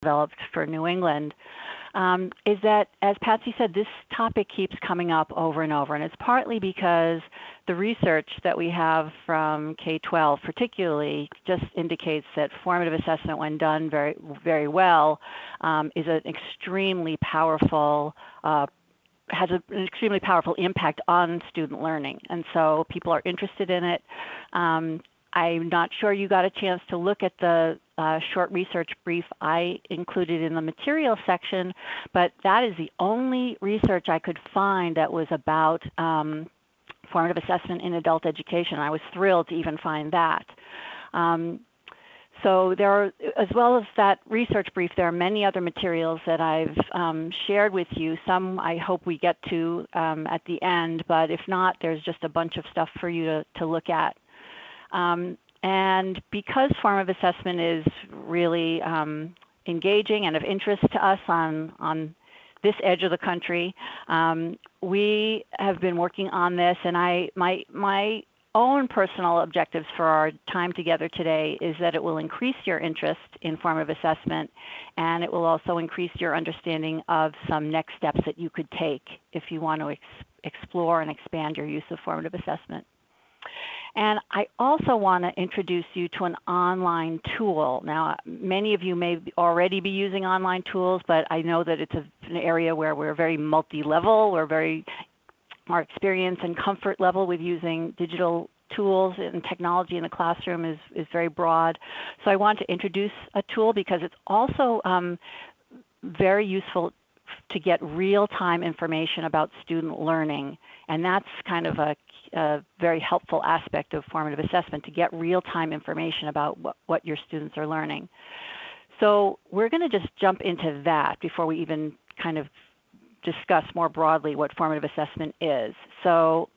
developed for New England, is that, as Patsy said, this topic keeps coming up over and over, and it's partly because the research that we have from K-12 particularly just indicates that formative assessment, when done very, very well, is an extremely powerful has an extremely powerful impact on student learning, and so people are interested in it. I'm not sure you got a chance to look at the short research brief I included in the material section, but that is the only research I could find that was about formative assessment in adult education. I was thrilled to even find that. So there are, as well as that research brief, there are many other materials that I've shared with you. Some I hope we get to at the end, but if not, there's just a bunch of stuff for you to look at. And because formative assessment is really engaging and of interest to us on this edge of the country, we have been working on this, and my own personal objectives for our time together today is that it will increase your interest in formative assessment, and it will also increase your understanding of some next steps that you could take if you want to explore and expand your use of formative assessment. And I also want to introduce you to an online tool. Now, many of you may already be using online tools, but I know that it's an area where we're very multi-level. Our experience and comfort level with using digital tools and technology in the classroom is very broad. So I want to introduce a tool because it's also very useful to get real-time information about student learning. And that's kind of a very helpful aspect of formative assessment, to get real-time information about what your students are learning. So we're going to just jump into that before we even kind of discuss more broadly what formative assessment is. So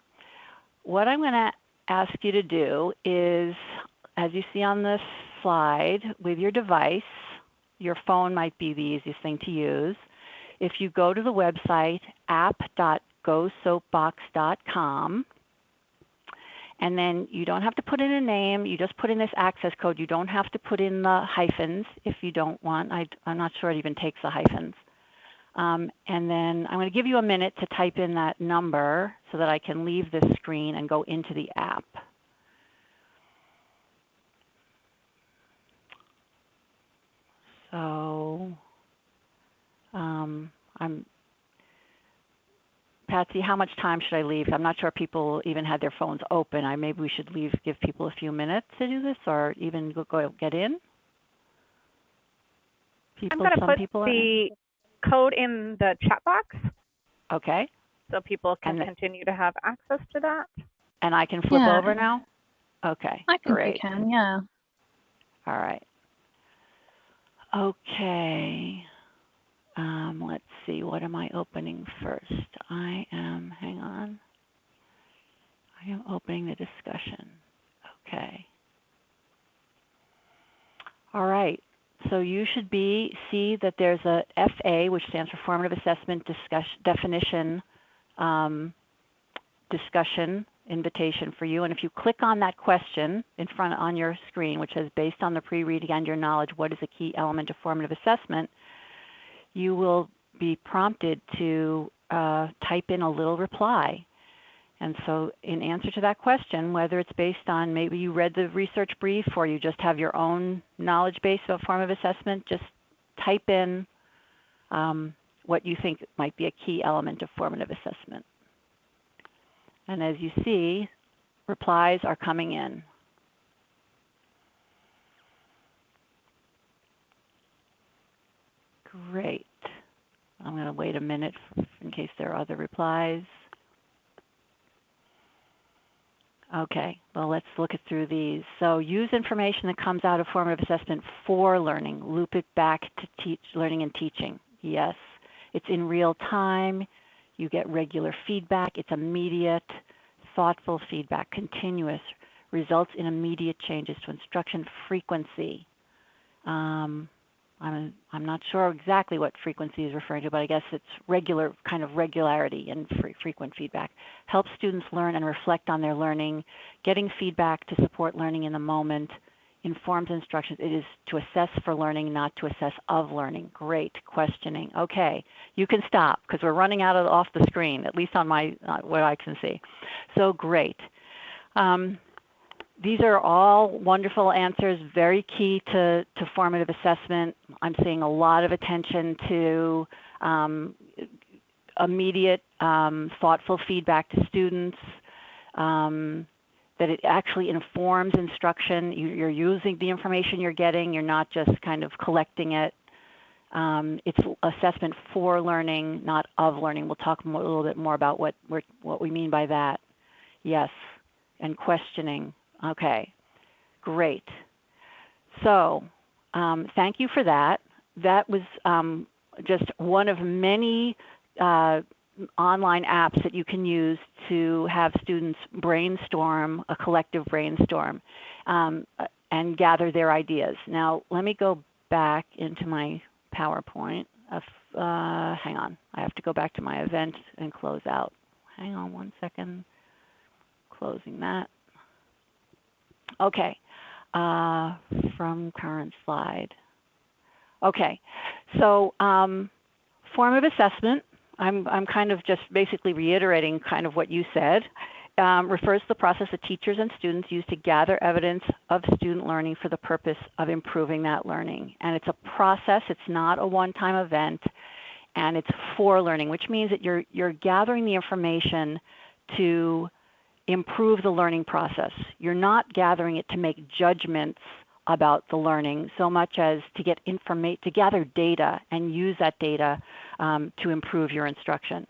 what I'm going to ask you to do is, as you see on this slide, with your device, your phone might be the easiest thing to use. If you go to the website app.gosoapbox.com, and then you don't have to put in a name, you just put in this access code. You don't have to put in the hyphens if you don't want. I'm not sure it even takes the hyphens. And then I'm going to give you a minute to type in that number so that I can leave this screen and go into the app. So Patsy, how much time should I leave? I'm not sure people even had their phones open. Maybe we should give people a few minutes to do this, or even go get in. I'm going to put the code in the chat box. Okay. So people can continue to have access to that. And I can flip over now? Okay, I think great. you can, yeah. All right. Okay. Let's see, what am I opening first? Hang on. I am opening the discussion. Okay. All right. So you should see that there's a FA, which stands for Formative Assessment Definition discussion invitation for you. And if you click on that question in front on your screen, which says, based on the pre-reading and your knowledge, what is a key element of formative assessment, you will be prompted to type in a little reply. And so in answer to that question, whether it's based on maybe you read the research brief or you just have your own knowledge base about formative assessment, just type in what you think might be a key element of formative assessment. And as you see, replies are coming in. Great. I'm going to wait a minute in case there are other replies. Okay, well, let's look through these. So use information that comes out of formative assessment for learning. Loop it back to learning and teaching. Yes, it's in real time. You get regular feedback. It's immediate, thoughtful feedback, continuous, results in immediate changes to instruction frequency. I'm not sure exactly what frequency is referring to, but I guess it's regular, kind of regularity and frequent feedback. Helps students learn and reflect on their learning, getting feedback to support learning in the moment, informs instructions. It is to assess for learning, not to assess of learning. Great questioning. Okay, you can stop because we're running off the screen, at least on my what I can see. So great. These are all wonderful answers, very key to formative assessment. I'm seeing a lot of attention to immediate, thoughtful feedback to students, that it actually informs instruction. You're using the information you're getting. You're not just kind of collecting it. It's assessment for learning, not of learning. We'll talk a little bit more about what we mean by that. Yes, and questioning. Okay, great. So thank you for that. That was just one of many online apps that you can use to have students brainstorm, a collective brainstorm, and gather their ideas. Now, let me go back into my PowerPoint. Hang on. I have to go back to my event and close out. Hang on one second. Closing that. Okay. From current slide. Okay. So formative assessment, I'm kind of just basically reiterating kind of what you said, refers to the process that teachers and students use to gather evidence of student learning for the purpose of improving that learning. And it's a process, it's not a one-time event, and it's for learning, which means that you're gathering the information to improve the learning process. You're not gathering it to make judgments about the learning so much as to get to gather data and use that data to improve your instruction.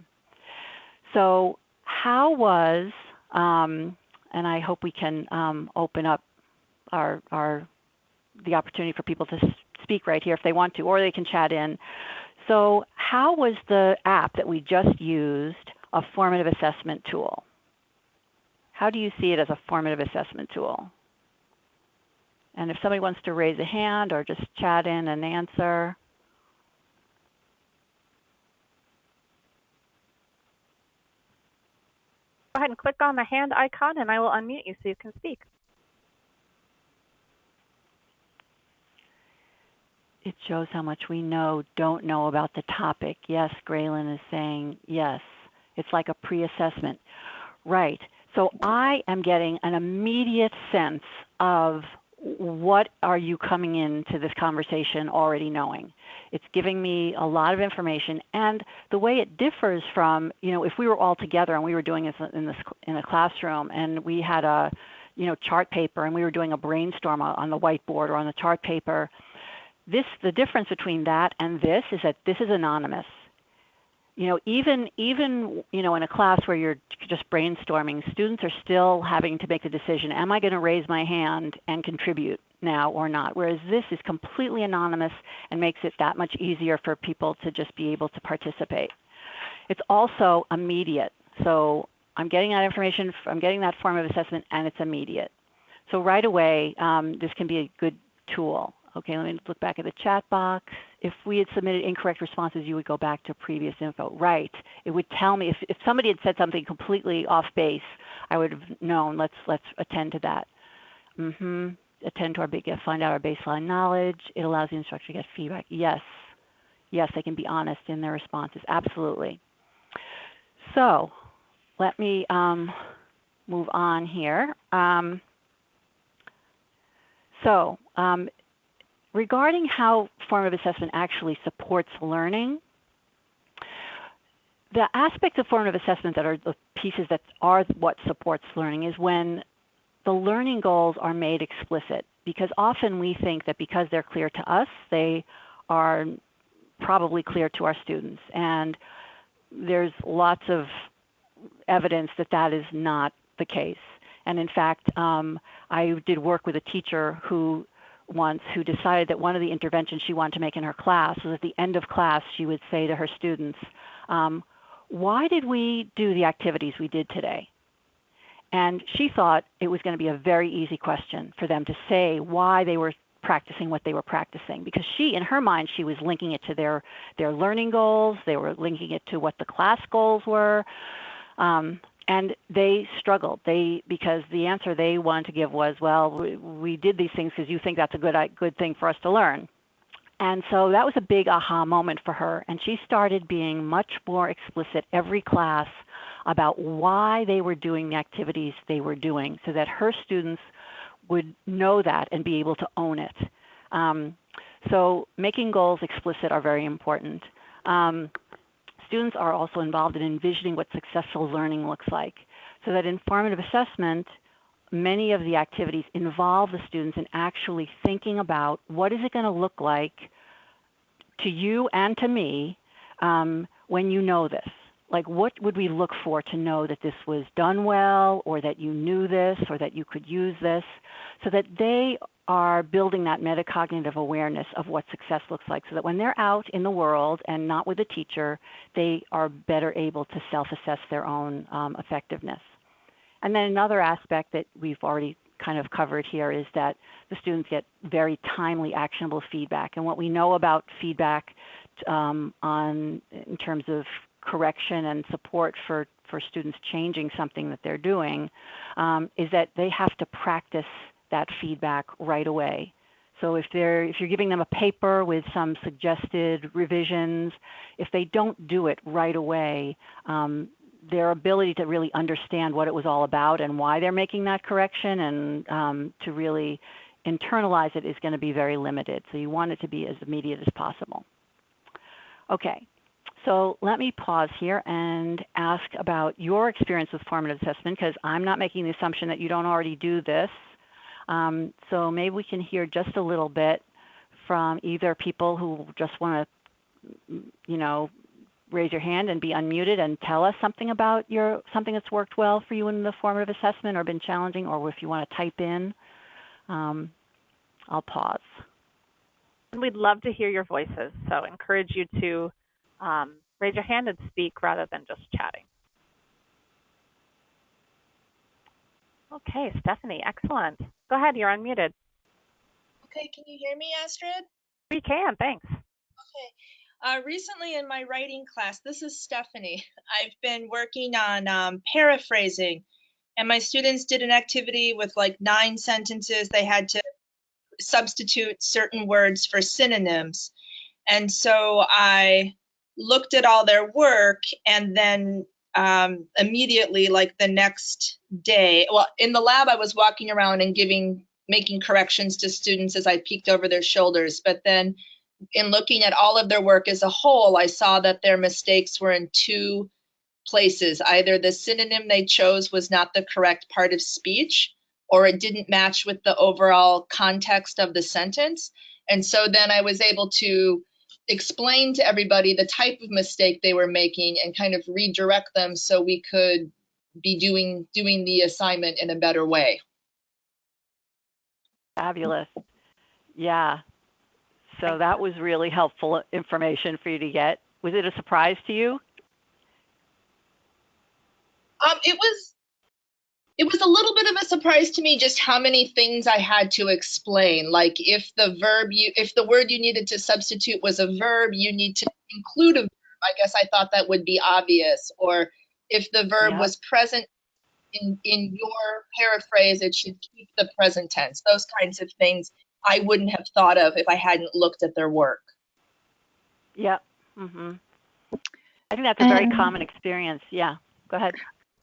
So how was, and I hope we can open up the opportunity for people to speak right here if they want to, or they can chat in. So how was the app that we just used a formative assessment tool? How do you see it as a formative assessment tool? And if somebody wants to raise a hand or just chat in and answer. Go ahead and click on the hand icon and I will unmute you so you can speak. It shows how much we don't know about the topic. Yes, Graylin is saying yes. It's like a pre-assessment. Right. So I am getting an immediate sense of what are you coming into this conversation already knowing. It's giving me a lot of information, and the way it differs from, if we were all together and we were doing this in a classroom and we had a, chart paper and we were doing a brainstorm on the whiteboard or on the chart paper, the difference between that and this is that this is anonymous. Even in a class where you're just brainstorming, students are still having to make the decision, am I going to raise my hand and contribute now or not? Whereas this is completely anonymous and makes it that much easier for people to just be able to participate. It's also immediate. So I'm getting that information, I'm getting that form of assessment, and it's immediate. So right away, this can be a good tool. Okay, let me look back at the chat box. If we had submitted incorrect responses, you would go back to previous info. Right. It would tell me if somebody had said something completely off base, I would have known. Let's attend to that. Attend to find out our baseline knowledge. It allows the instructor to get feedback. Yes. Yes, they can be honest in their responses. Absolutely. So let me move on here. Regarding how formative assessment actually supports learning, the aspects of formative assessment that are the pieces that are what supports learning is when the learning goals are made explicit, because often we think that because they're clear to us, they are probably clear to our students. And there's lots of evidence that that is not the case. And in fact, I did work with a teacher who decided that one of the interventions she wanted to make in her class was at the end of class she would say to her students, why did we do the activities we did today? And she thought it was going to be a very easy question for them to say why they were practicing what they were practicing, because in her mind, she was linking it to their learning goals. They were linking it to what the class goals were. and they struggled. Because the answer they wanted to give was, well, we did these things because you think that's a good thing for us to learn. And so that was a big aha moment for her, and she started being much more explicit every class about why they were doing the activities they were doing, so that her students would know that and be able to own it. So making goals explicit are very important. Students are also involved in envisioning what successful learning looks like, so that in formative assessment, many of the activities involve the students in actually thinking about what is it going to look like to you and to me when you know this. Like, what would we look for to know that this was done well, or that you knew this, or that you could use this, so that they are building that metacognitive awareness of what success looks like, so that when they're out in the world and not with a teacher, they are better able to self-assess their own effectiveness. And then another aspect that we've already kind of covered here is that the students get very timely, actionable feedback. And what we know about feedback in terms of correction and support for students changing something that they're doing is that they have to practice that feedback right away. So if you're giving them a paper with some suggested revisions, if they don't do it right away, their ability to really understand what it was all about and why they're making that correction and to really internalize it is going to be very limited. So you want it to be as immediate as possible. Okay, so let me pause here and ask about your experience with formative assessment, because I'm not making the assumption that you don't already do this. So maybe we can hear just a little bit from either people who just want to, raise your hand and be unmuted and tell us something about something that's worked well for you in the formative assessment or been challenging, or if you want to type in. I'll pause. We'd love to hear your voices, so encourage you to raise your hand and speak rather than just chatting. Okay, Stephanie, excellent. Go ahead, you're unmuted. Okay, can you hear me, Astrid? We can, thanks. Okay. Recently in my writing class, this is Stephanie. I've been working on paraphrasing, and my students did an activity with like 9 sentences. They had to substitute certain words for synonyms. And so I looked at all their work, and then immediately, like the next day, well, in the lab, I was walking around and making corrections to students as I peeked over their shoulders. But then in looking at all of their work as a whole, I saw that their mistakes were in 2 places. Either the synonym they chose was not the correct part of speech, or it didn't match with the overall context of the sentence. And so then I was able to explain to everybody the type of mistake they were making and kind of redirect them so we could be doing the assignment in a better way. Fabulous. Yeah. So that was really helpful information for you to get. Was it a surprise to you? It was a little bit of a surprise to me just how many things I had to explain. Like if the word you needed to substitute was a verb, you need to include a verb. I guess I thought that would be obvious. Or if the verb was present in your paraphrase, it should keep the present tense. Those kinds of things I wouldn't have thought of if I hadn't looked at their work. Yep. Mm-hmm. I think that's a very common experience. Yeah, go ahead.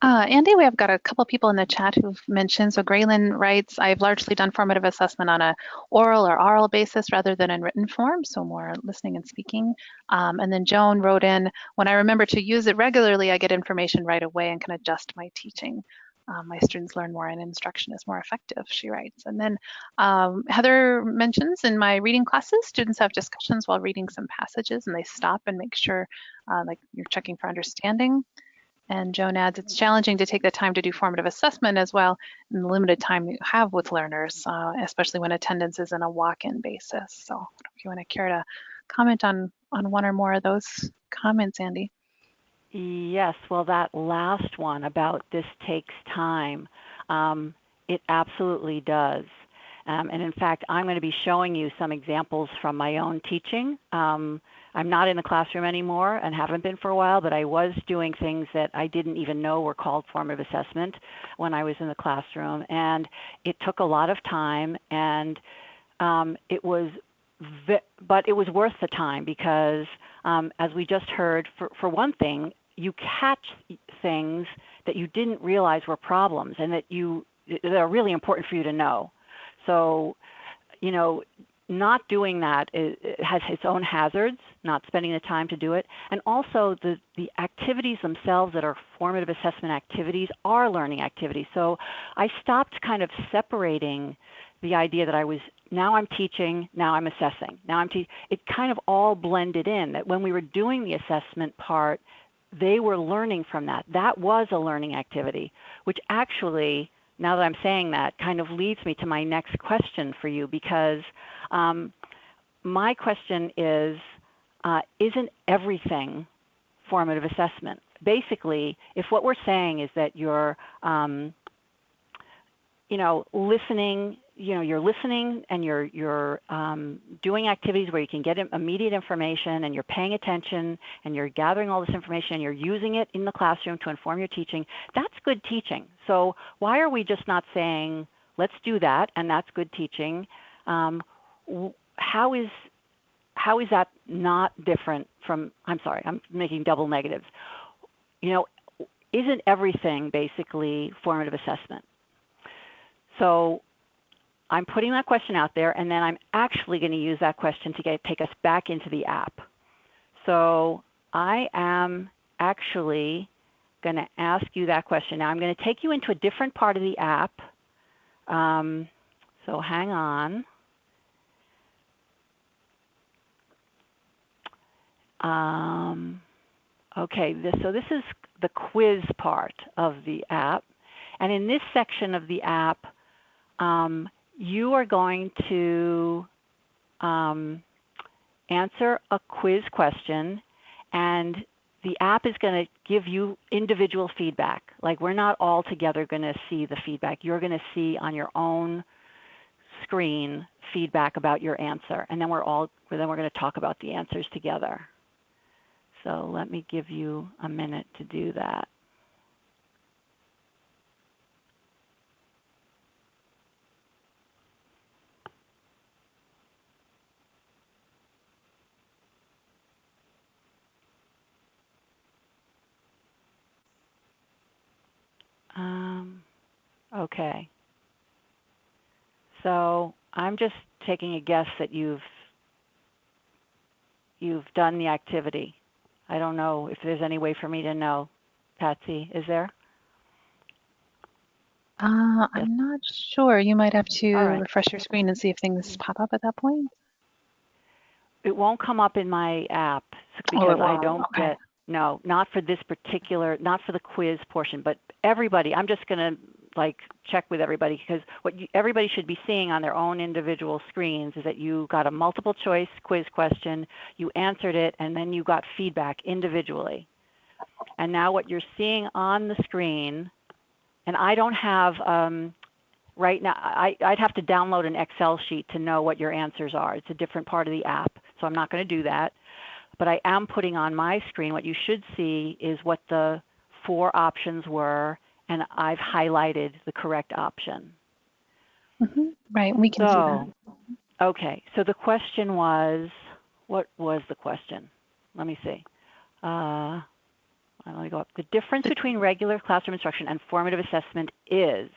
Andy, we have got a couple people in the chat who've mentioned. So Graylin writes, I've largely done formative assessment on a oral basis rather than in written form, so more listening and speaking. And then Joan wrote in, when I remember to use it regularly, I get information right away and can adjust my teaching. My students learn more and instruction is more effective, she writes. And then Heather mentions, in my reading classes, students have discussions while reading some passages and they stop and make sure like you're checking for understanding. And Joan adds, it's challenging to take the time to do formative assessment as well in the limited time you have with learners, especially when attendance is on a walk-in basis. So if you want to care to comment on one or more of those comments, Andy. Yes, well, that last one about this takes time, it absolutely does. And in fact, I'm going to be showing you some examples from my own teaching. I'm not in the classroom anymore and haven't been for a while, but I was doing things that I didn't even know were called formative assessment when I was in the classroom. And it took a lot of time, and but it was worth the time because, as we just heard, for one thing, you catch things that you didn't realize were problems and that are really important for you to know. So, not doing that has its own hazards, not spending the time to do it. And also the activities themselves that are formative assessment activities are learning activities. So I stopped kind of separating the idea that now I'm teaching, now I'm assessing. It kind of all blended in, that when we were doing the assessment part, they were learning from that. That was a learning activity, which actually, now that I'm saying that, kind of leads me to my next question for you, because my question is, isn't everything formative assessment? Basically, if what we're saying is that you're, listening, you're listening and you're doing activities where you can get immediate information and you're paying attention and you're gathering all this information and you're using it in the classroom to inform your teaching, that's good teaching. So why are we just not saying, let's do that and that's good teaching? How is that not different from, I'm sorry, I'm making double negatives. Isn't everything basically formative assessment? So I'm putting that question out there, and then I'm actually going to use that question to take us back into the app. So I am actually going to ask you that question. Now I'm going to take you into a different part of the app. So hang on. Okay, so this is the quiz part of the app. And in this section of the app, you are going to answer a quiz question, and the app is going to give you individual feedback. Like, we're not all together going to see the feedback. You're going to see on your own screen feedback about your answer, and then we're going to talk about the answers together. So let me give you a minute to do that. Okay. So I'm just taking a guess that you've done the activity. I don't know if there's any way for me to know. Patsy, is there? I'm not sure. You might have to refresh your screen and see if things pop up at that point. It won't come up in my app because I don't get, no, not for this particular, not for the quiz portion, but everybody, I'm just going to check with everybody, because what everybody should be seeing on their own individual screens is that you got a multiple choice quiz question, you answered it, and then you got feedback individually. And now what you're seeing on the screen, and I don't have, right now, I'd have to download an Excel sheet to know what your answers are. It's a different part of the app, so I'm not going to do that. But I am putting on my screen, what you should see is what the 4 options were, and I've highlighted the correct option. Right, we can see that. Okay, so the question was, what was the question? Let me see. Let me go up. The difference between regular classroom instruction and formative assessment is,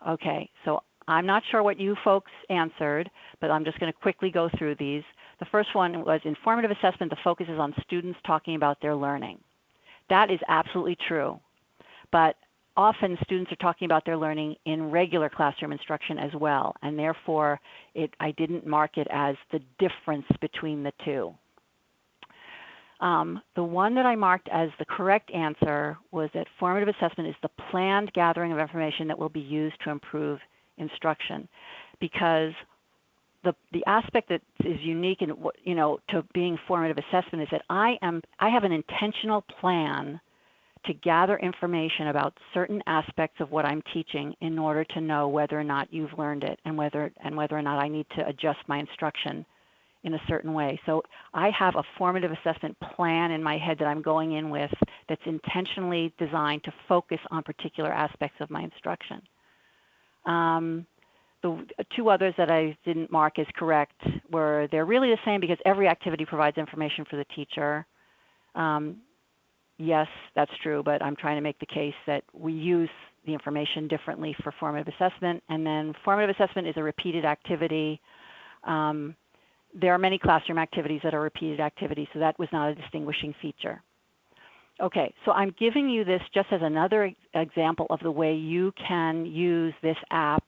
okay, so I'm not sure what you folks answered, but I'm just going to quickly go through these. The first one was, in formative assessment, the focus is on students talking about their learning. That is absolutely true, but often students are talking about their learning in regular classroom instruction as well, and therefore I didn't mark it as the difference between the two. The one that I marked as the correct answer was that formative assessment is the planned gathering of information that will be used to improve instruction, because the aspect that is unique in, to being formative assessment is that I have an intentional plan to gather information about certain aspects of what I'm teaching in order to know whether or not you've learned it and whether or not I need to adjust my instruction in a certain way. So I have a formative assessment plan in my head that I'm going in with that's intentionally designed to focus on particular aspects of my instruction. The two others that I didn't mark as correct were they're really the same because every activity provides information for the teacher. Yes, that's true, but I'm trying to make the case that we use the information differently for formative assessment. And then formative assessment is a repeated activity. There are many classroom activities that are repeated activities, so that was not a distinguishing feature. Okay, so I'm giving you this just as another example of the way you can use this app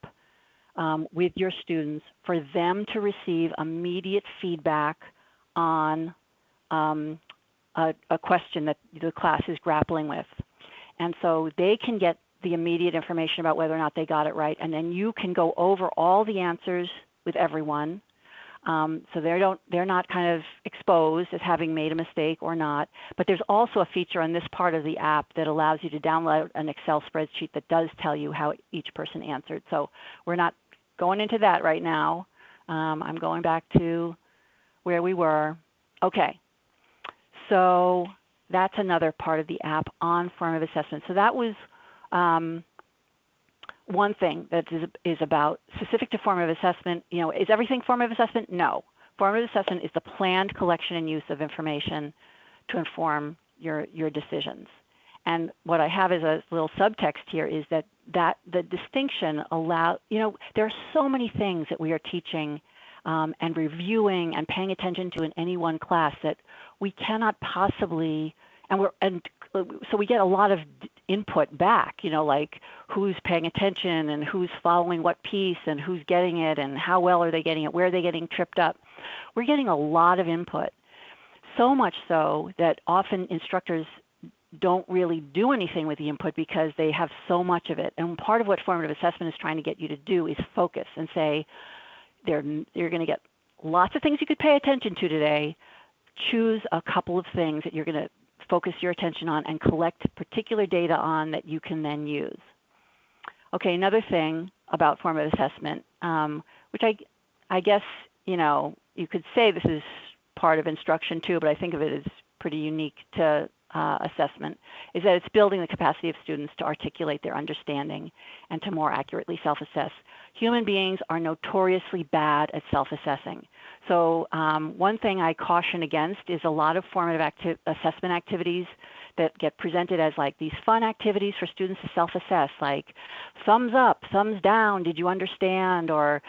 with your students for them to receive immediate feedback on a question that the class is grappling with. And so they can get the immediate information about whether or not they got it right, and then you can go over all the answers with everyone. So they're not kind of exposed as having made a mistake or not. But there's also a feature on this part of the app that allows you to download an Excel spreadsheet that does tell you how each person answered. So we're not going into that right now. I'm going back to where we were. Okay. So that's another part of the app on formative assessment. So that was one thing that is about specific to formative assessment. You know, is everything formative assessment? No. Formative assessment is the planned collection and use of information to inform your decisions. And what I have as a little subtext here is that the distinction there are so many things that we are teaching and reviewing and paying attention to in any one class that we cannot possibly, so we get a lot of input back, like who's paying attention and who's following what piece and who's getting it and how well are they getting it, where are they getting tripped up. We're getting a lot of input, so much so that often instructors don't really do anything with the input because they have so much of it. And part of what formative assessment is trying to get you to do is focus and say, you're going to get lots of things you could pay attention to today. Choose a couple of things that you're going to focus your attention on and collect particular data on that you can then use. Okay, another thing about formative assessment, which I guess, you could say this is part of instruction too, but I think of it as pretty unique to assessment, is that it's building the capacity of students to articulate their understanding and to more accurately self-assess. Human beings are notoriously bad at self-assessing. So one thing I caution against is a lot of formative assessment activities that get presented as like these fun activities for students to self-assess, like thumbs up, thumbs down, did you understand, or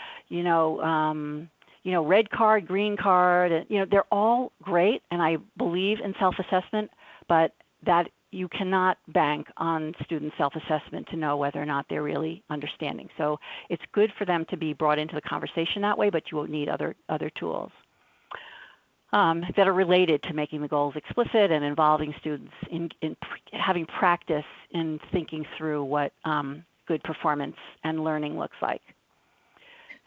red card, green card. They're all great, and I believe in self-assessment, but that you cannot bank on student self-assessment to know whether or not they're really understanding. So it's good for them to be brought into the conversation that way, but you will need other tools that are related to making the goals explicit and involving students in having practice in thinking through what good performance and learning looks like.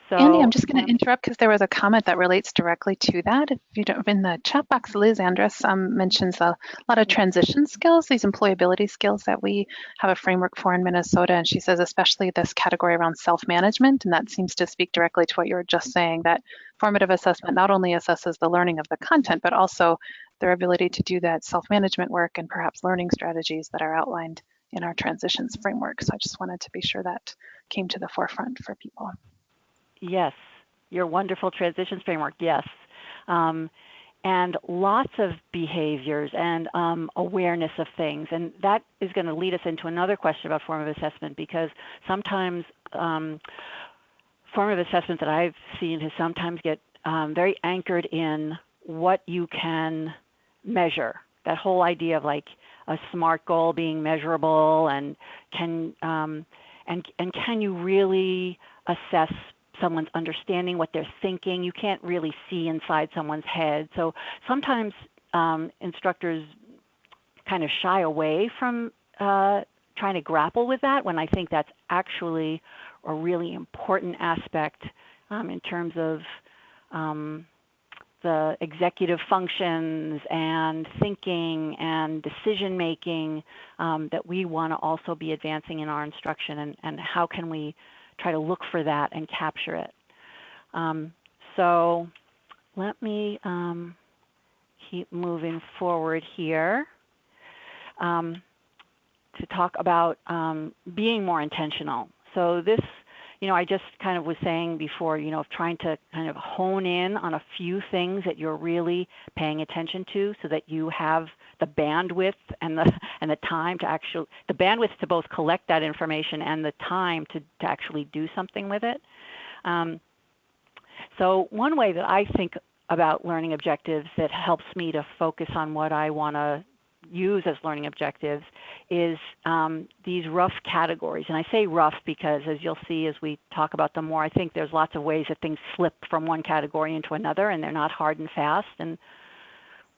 So, Andy, I'm just going to interrupt because there was a comment that relates directly to that. If you don't, in the chat box, Liz Andrus mentions a lot of transition skills, these employability skills that we have a framework for in Minnesota. And she says, especially this category around self-management. And that seems to speak directly to what you were just saying, that formative assessment not only assesses the learning of the content, but also their ability to do that self-management work and perhaps learning strategies that are outlined in our transitions framework. So I just wanted to be sure that came to the forefront for people. Yes, your wonderful transitions framework, yes. And lots of behaviors and awareness of things. And that is going to lead us into another question about formative assessment, because sometimes formative assessment that I've seen has sometimes get very anchored in what you can measure. That whole idea of like a SMART goal being measurable, and can you really assess someone's understanding, what they're thinking? You can't really see inside someone's head. So sometimes instructors kind of shy away from trying to grapple with that, when I think that's actually a really important aspect in terms of the executive functions and thinking and decision making that we want to also be advancing in our instruction, and how can we try to look for that and capture it. So let me keep moving forward here to talk about being more intentional. So this, I just kind of was saying before, of trying to kind of hone in on a few things that you're really paying attention to, so that you have the bandwidth and the time to actually, the bandwidth to both collect that information and the time to actually do something with it. So one way that I think about learning objectives that helps me to focus on what I want to use as learning objectives is these rough categories. And I say rough because, as you'll see as we talk about them more, I think there's lots of ways that things slip from one category into another, and they're not hard and fast, and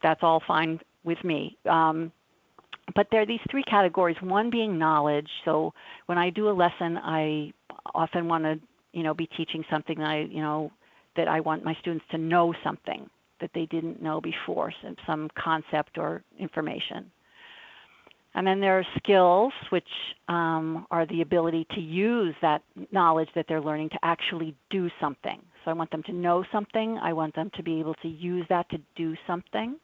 that's all fine with me. But there are these three categories, one being knowledge. So when I do a lesson, I often want to be teaching something that I want my students to know something that they didn't know before, some concept or information. And then there are skills, which are the ability to use that knowledge that they're learning to actually do something. So I want them to know something. I want them to be able to use that to do something.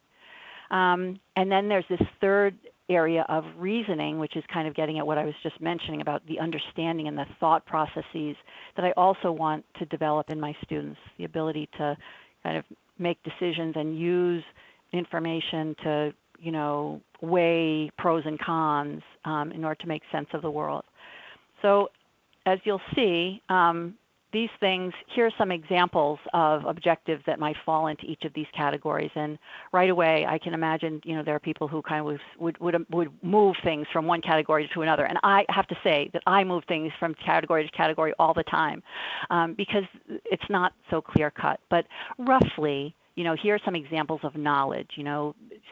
And then there's this third area of reasoning, which is kind of getting at what I was just mentioning about the understanding and the thought processes that I also want to develop in my students, the ability to kind of make decisions and use information to, weigh pros and cons in order to make sense of the world. So as you'll see, these things, here are some examples of objectives that might fall into each of these categories. And right away, I can imagine, there are people who kind of would move things from one category to another. And I have to say that I move things from category to category all the time because it's not so clear cut. But roughly, here are some examples of knowledge.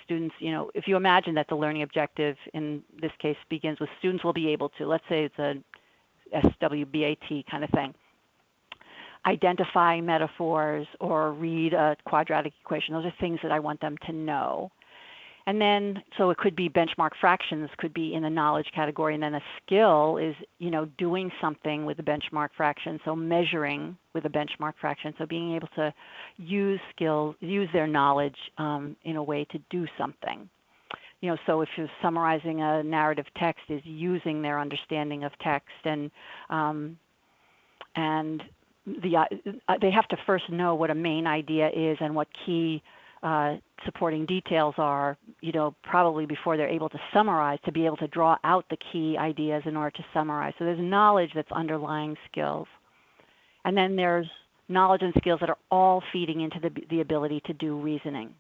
Students, if you imagine that the learning objective in this case begins with students will be able to, let's say it's a SWBAT kind of thing, identify metaphors or read a quadratic equation. Those are things that I want them to know. And then, so it could be benchmark fractions, could be in the knowledge category, and then a skill is, doing something with a benchmark fraction, so measuring with a benchmark fraction, so being able to use their knowledge in a way to do something. So if you're summarizing a narrative text, is using their understanding of text, and they have to first know what a main idea is and what key supporting details are, probably before they're able to summarize, to be able to draw out the key ideas in order to summarize. So there's knowledge that's underlying skills. And then there's knowledge and skills that are all feeding into the ability to do reasoning,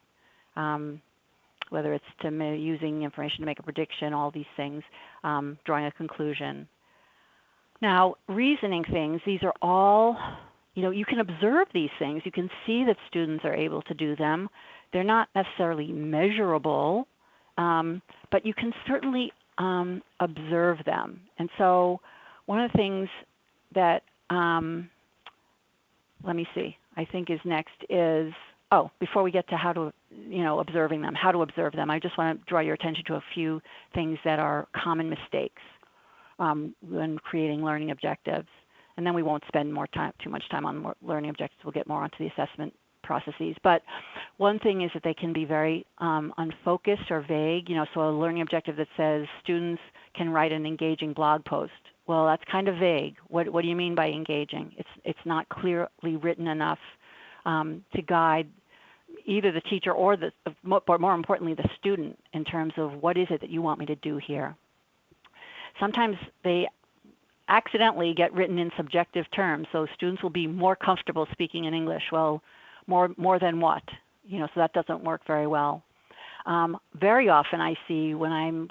whether it's using information to make a prediction, all these things, drawing a conclusion. Now, reasoning things, these are all, you can observe these things. You can see that students are able to do them. They're not necessarily measurable, but you can certainly observe them. And so one of the things that, let me see, I think is next is, before we get to how to, observing them, how to observe them, I just want to draw your attention to a few things that are common mistakes when creating learning objectives. And then we won't spend too much time on learning objectives. We'll get more onto the assessment processes. But one thing is that they can be very unfocused or vague. So a learning objective that says students can write an engaging blog post. Well, that's kind of vague. What do you mean by engaging? It's not clearly written enough to guide either the teacher or but more importantly, the student in terms of what is it that you want me to do here. Sometimes they accidentally get written in subjective terms, so students will be more comfortable speaking in English. Well, more than what? So that doesn't work very well. Very often I see when I'm,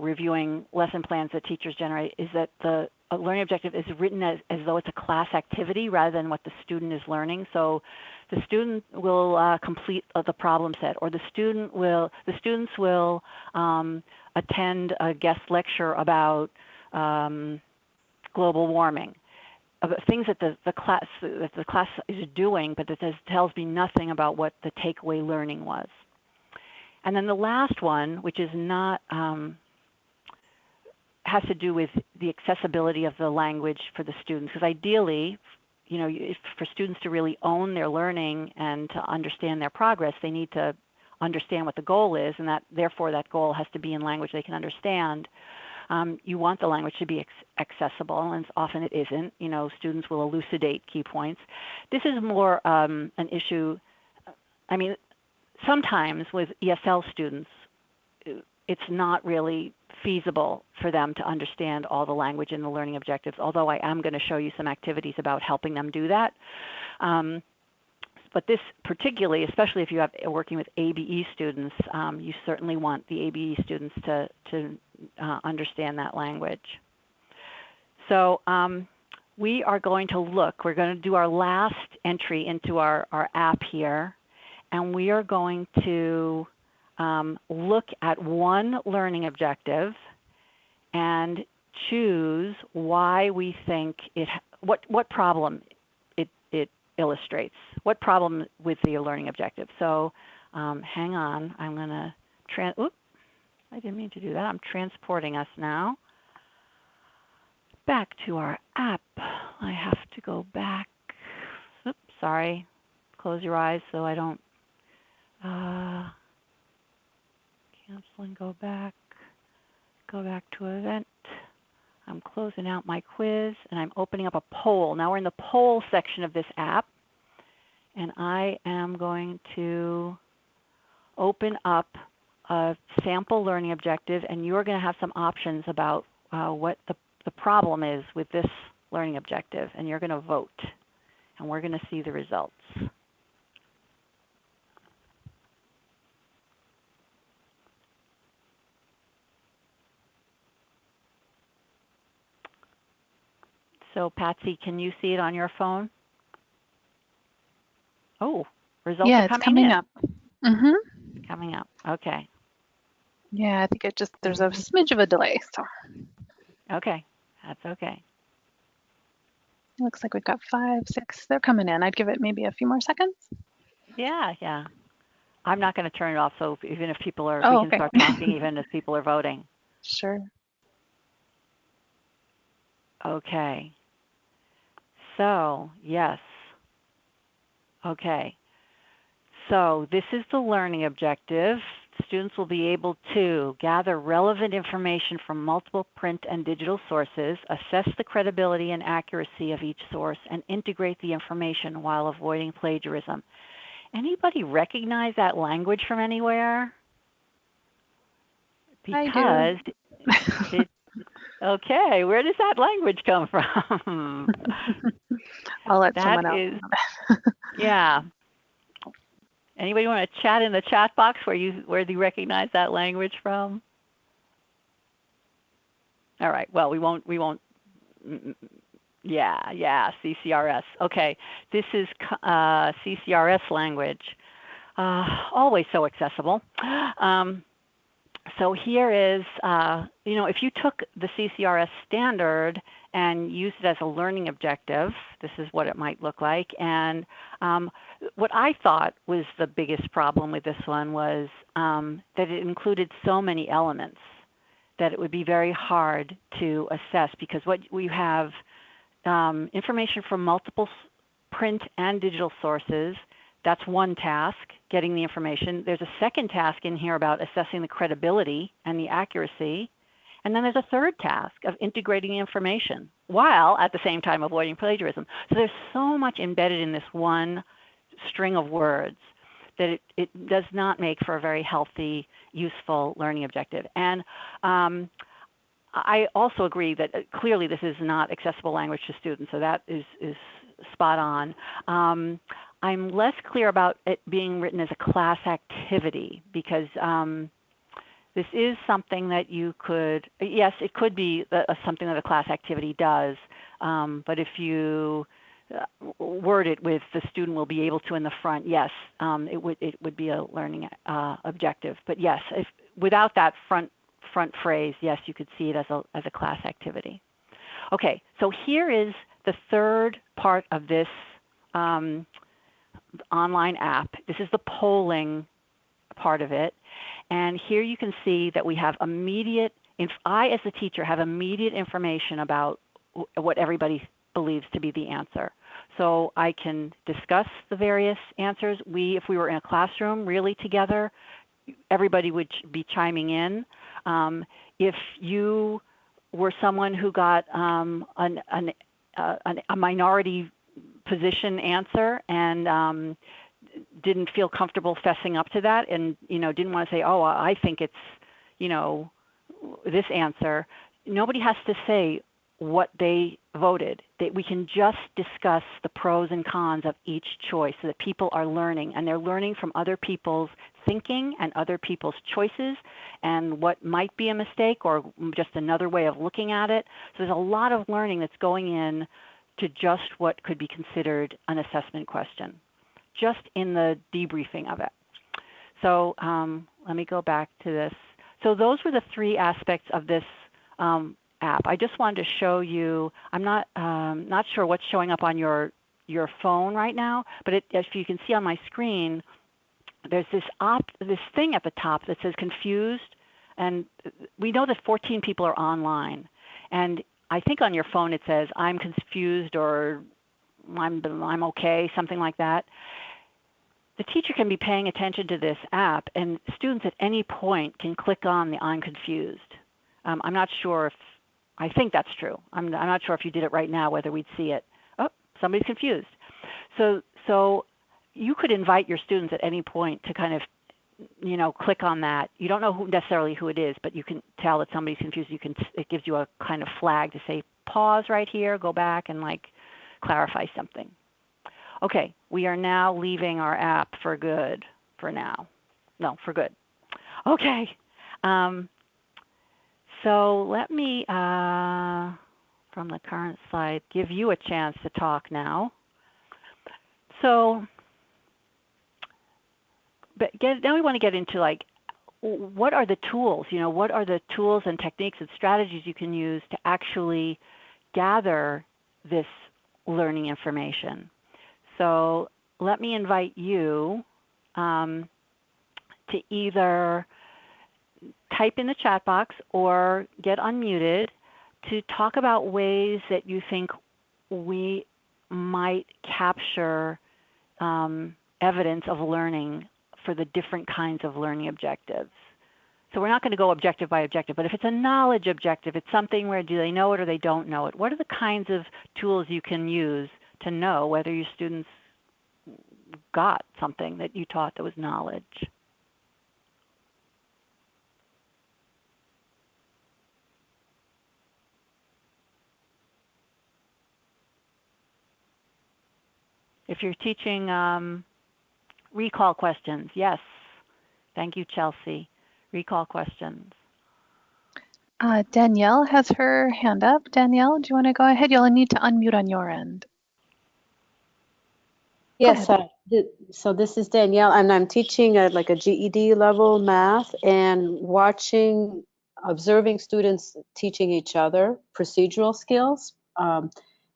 reviewing lesson plans that teachers generate is that the learning objective is written as though it's a class activity rather than what the student is learning. So the student will complete the problem set, or the students will attend a guest lecture about global warming. things that the class is doing, but that tells me nothing about what the takeaway learning was. And then the last one, which is not has to do with the accessibility of the language for the students, because ideally, for students to really own their learning and to understand their progress, they need to understand what the goal is, and that therefore that goal has to be in language they can understand. You want the language to be accessible, and often it isn't. Students will elucidate key points. This is more an issue. I mean, sometimes with ESL students, it's not really feasible for them to understand all the language in the learning objectives, although I am going to show you some activities about helping them do that. But this particularly, especially if you have working with ABE students, you certainly want the ABE students to understand that language. So we are going to look, we're going to do our last entry into our app here, and we are going to look at one learning objective and choose why we think what problem it illustrates, what problem with the learning objective. So hang on, I'm going to oops, I didn't mean to do that. I'm transporting us now back to our app. I have to go back. Oops, sorry. Close your eyes so I don't cancel and go back to event. I'm closing out my quiz and I'm opening up a poll. Now we're in the poll section of this app, and I am going to open up a sample learning objective, and you're going to have some options about what the problem is with this learning objective, and you're going to vote, and we're going to see the results. So Patsy, can you see it on your phone? Oh, results are coming in. Up. Mm-hmm. Coming up. Okay. Yeah, I think there's a smidge of a delay. So. Okay, that's okay. Looks like we've got 5, 6. They're coming in. I'd give it maybe a few more seconds. Yeah. I'm not going to turn it off, so even if people are, we can start talking even if people are voting. Sure. Okay. So, yes. Okay. So this is the learning objective. Students will be able to gather relevant information from multiple print and digital sources, assess the credibility and accuracy of each source, and integrate the information while avoiding plagiarism. Anybody recognize that language from anywhere? Because I do. Okay, where does that language come from? I'll let someone else. Yeah. Anybody want to chat in the chat box where you recognize that language from? All right. Well, we won't. Yeah. CCRS. Okay. This is CCRS language. Always so accessible. So here is, if you took the CCRS standard and used it as a learning objective, this is what it might look like. And what I thought was the biggest problem with this one was that it included so many elements that it would be very hard to assess, because what we have information from multiple print and digital sources. That's one task, getting the information. There's a second task in here about assessing the credibility and the accuracy. And then there's a third task of integrating the information while at the same time avoiding plagiarism. So there's so much embedded in this one string of words that it does not make for a very healthy, useful learning objective. And I also agree that clearly this is not accessible language to students, so that is spot on. I'm less clear about it being written as a class activity, because this is something that you could, yes, it could be something that a class activity does, but if you word it with the student will be able to in the front, yes, it would be a learning objective. But yes, without that front phrase, yes, you could see it as a class activity. Okay, so here is the third part of this online app. This is the polling part of it. And here you can see that we have immediate, if I as the teacher have immediate information about what everybody believes to be the answer. So I can discuss the various answers. If we were in a classroom really together, everybody would be chiming in. If you were someone who got a minority position answer and didn't feel comfortable fessing up to that, and didn't want to say, oh, I think it's this answer, nobody has to say what they voted. We can just discuss the pros and cons of each choice so that people are learning, and they're learning from other people's thinking and other people's choices and what might be a mistake or just another way of looking at it. So there's a lot of learning that's going in to just what could be considered an assessment question, just in the debriefing of it. So let me go back to this. So those were the three aspects of this app. I just wanted to show you, I'm not sure what's showing up on your phone right now, but if you can see on my screen, there's this thing at the top that says confused, and we know that 14 people are online. And I think on your phone it says I'm confused or I'm okay, something like that. The teacher can be paying attention to this app, and students at any point can click on the I'm confused. I'm not sure if, I think that's true. I'm not sure if you did it right now, whether we'd see it. Oh, somebody's confused. So you could invite your students at any point to kind of, click on that. You don't know necessarily who it is, but you can tell that somebody's confused. It gives you a kind of flag to say, pause right here, go back and clarify something. Okay, we are now leaving our app for good for now. No, for good. Okay. So let me, from the current slide, give you a chance to talk now. So, now we want to get into what are the tools? What are the tools and techniques and strategies you can use to actually gather this learning information? So let me invite you to either type in the chat box or get unmuted to talk about ways that you think we might capture evidence of learning for the different kinds of learning objectives. So we're not going to go objective by objective, but if it's a knowledge objective, it's something where do they know it or they don't know it? What are the kinds of tools you can use to know whether your students got something that you taught that was knowledge? If you're teaching recall questions, yes. Thank you, Chelsea. Recall questions. Danielle has her hand up. Danielle, do you want to go ahead? You'll need to unmute on your end. Yes, so this is Danielle, and I'm teaching at a GED level math and observing students teaching each other procedural skills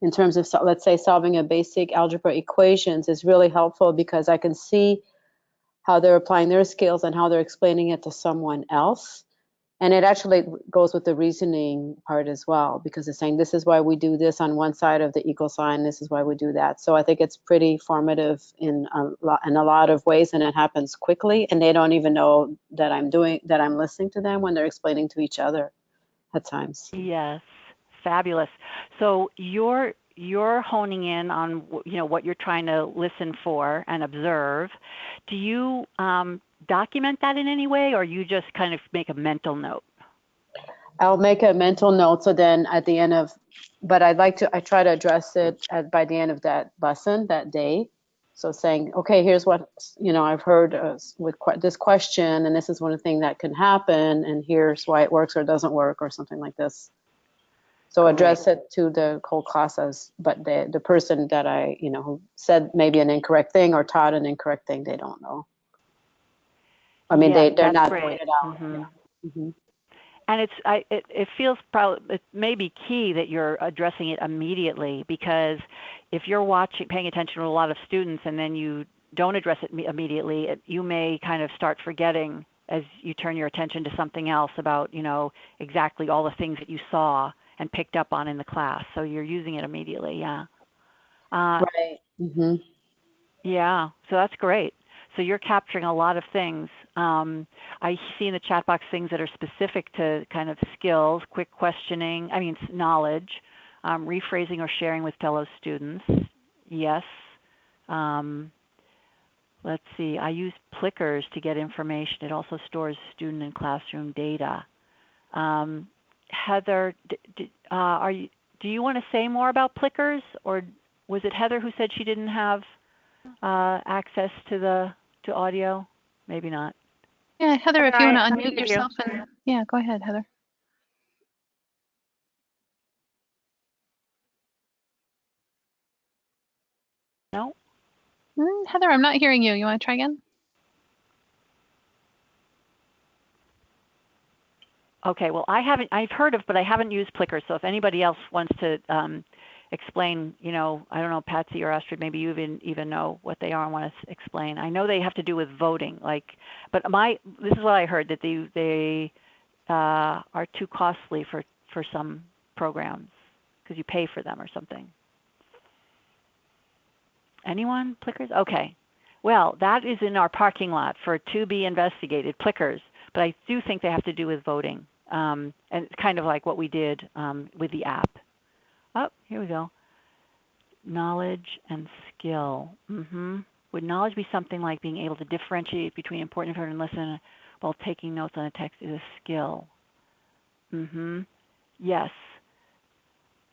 in terms of, let's say, solving a basic algebra equations is really helpful because I can see how they're applying their skills and how they're explaining it to someone else. And it actually goes with the reasoning part as well, because it's saying this is why we do this on one side of the equal sign, this is why we do that. So I think it's pretty formative in a lot of ways, and it happens quickly, and they don't even know that I'm listening to them when they're explaining to each other at times. Yes, fabulous. So you're honing in on what you're trying to listen for and observe. Do you document that in any way, or you just kind of make a mental note? I'll make a mental note, so then at the end of, but I try to address it by the end of that lesson that day. So saying, okay, here's what I've heard with this question, and this is one thing that can happen, and here's why it works or doesn't work or something like this. So address it to the whole class but the person that who said maybe an incorrect thing or taught an incorrect thing, they don't know. I mean, they're not pointed out. Mm-hmm. Yeah. Mm-hmm. And it feels probably, it may be key that you're addressing it immediately, because if you're paying attention to a lot of students and then you don't address it immediately, you may kind of start forgetting as you turn your attention to something else about, exactly all the things that you saw and picked up on in the class. So you're using it immediately, yeah. Right. Mm-hmm. Yeah, so that's great. So you're capturing a lot of things. I see in the chat box things that are specific to kind of skills, quick questioning, knowledge, rephrasing or sharing with fellow students. Yes. Let's see, I use Plickers to get information. It also stores student and classroom data. Heather, do you want to say more about Plickers, or was it Heather who said she didn't have access to audio? Maybe not. Yeah, Heather, if you want to unmute hear you. yourself and yeah, go ahead, Heather. No? Heather, I'm not hearing you. You want to try again? Okay, well, I've heard of, but I haven't used Plickers. So if anybody else wants to explain, I don't know, Patsy or Astrid, maybe you even know what they are and want to explain. I know they have to do with voting, but this is what I heard, that they are too costly for some programs because you pay for them or something. Anyone? Plickers? Okay. Well, that is in our parking lot for to be investigated, Plickers. But I do think they have to do with voting. And it's kind of like what we did with the app. Oh, here we go. Knowledge and skill. Would knowledge be something like being able to differentiate between important and listen while taking notes on a text is a skill? Yes.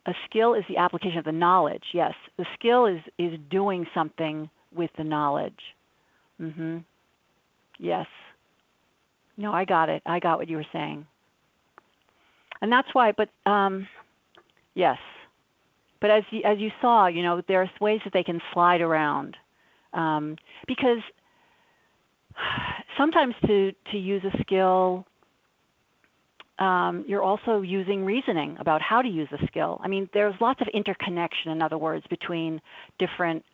A skill is the application of the knowledge. Yes. The skill is doing something with the knowledge. Yes. No, I got it. I got what you were saying. And that's why, but yes. But as you saw, there are ways that they can slide around. Because sometimes to use a skill, you're also using reasoning about how to use a skill. There's lots of interconnection, in other words, between different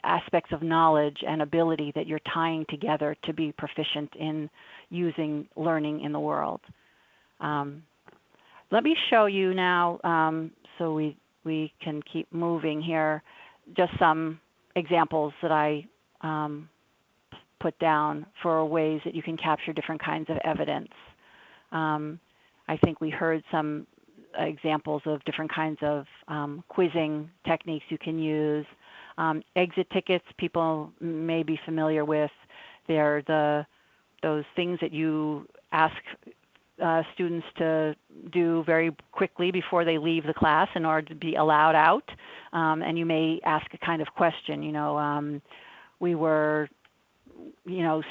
aspects of knowledge and ability that you're tying together to be proficient in using learning in the world. Let me show you now, so we can keep moving here, just some examples that I put down for ways that you can capture different kinds of evidence. I think we heard some examples of different kinds of quizzing techniques you can use. Exit tickets, people may be familiar with. They're those things that you ask students to do very quickly before they leave the class in order to be allowed out. And you may ask a kind of question, we were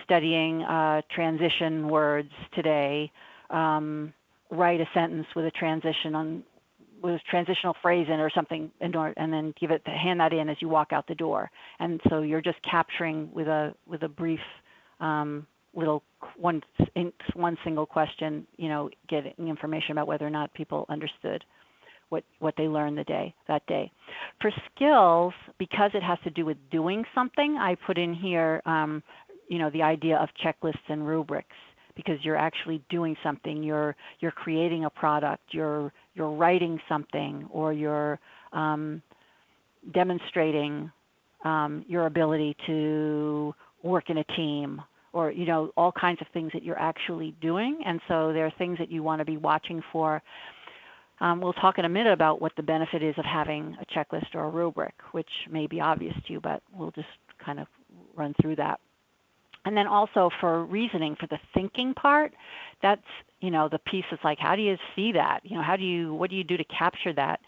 studying transition words today. Write a sentence with a transitional phrase in or something, and then hand that in as you walk out the door. And so you're just capturing with a brief little one single question, getting information about whether or not people understood what they learned that day. For skills, because it has to do with doing something, I put in here the idea of checklists and rubrics, because you're actually doing something. You're creating a product. You're writing something, or you're demonstrating your ability to work in a team, or all kinds of things that you're actually doing. And so there are things that you want to be watching for. We'll talk in a minute about what the benefit is of having a checklist or a rubric, which may be obvious to you, but we'll just kind of run through that. And then also for reasoning, for the thinking part, that's the piece that's like, how do you see that? What do you do to capture that?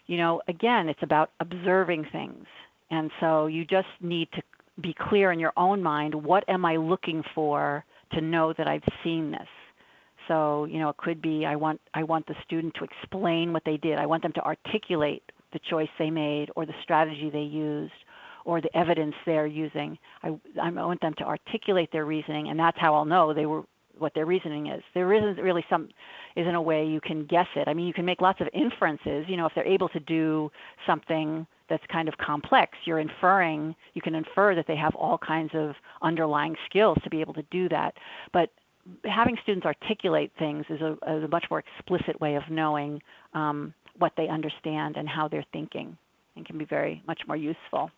Again, it's about observing things. And so you just need to be clear in your own mind, what am I looking for to know that I've seen this? So, it could be I want the student to explain what they did. I want them to articulate the choice they made, or the strategy they used, or the evidence they're using. I want them to articulate their reasoning, and that's how I'll know they were what their reasoning is. There isn't a way you can guess it. I mean, you can make lots of inferences. If they're able to do something that's kind of complex, you can infer that they have all kinds of underlying skills to be able to do that. But having students articulate things is a much more explicit way of knowing what they understand and how they're thinking, and can be very much more useful.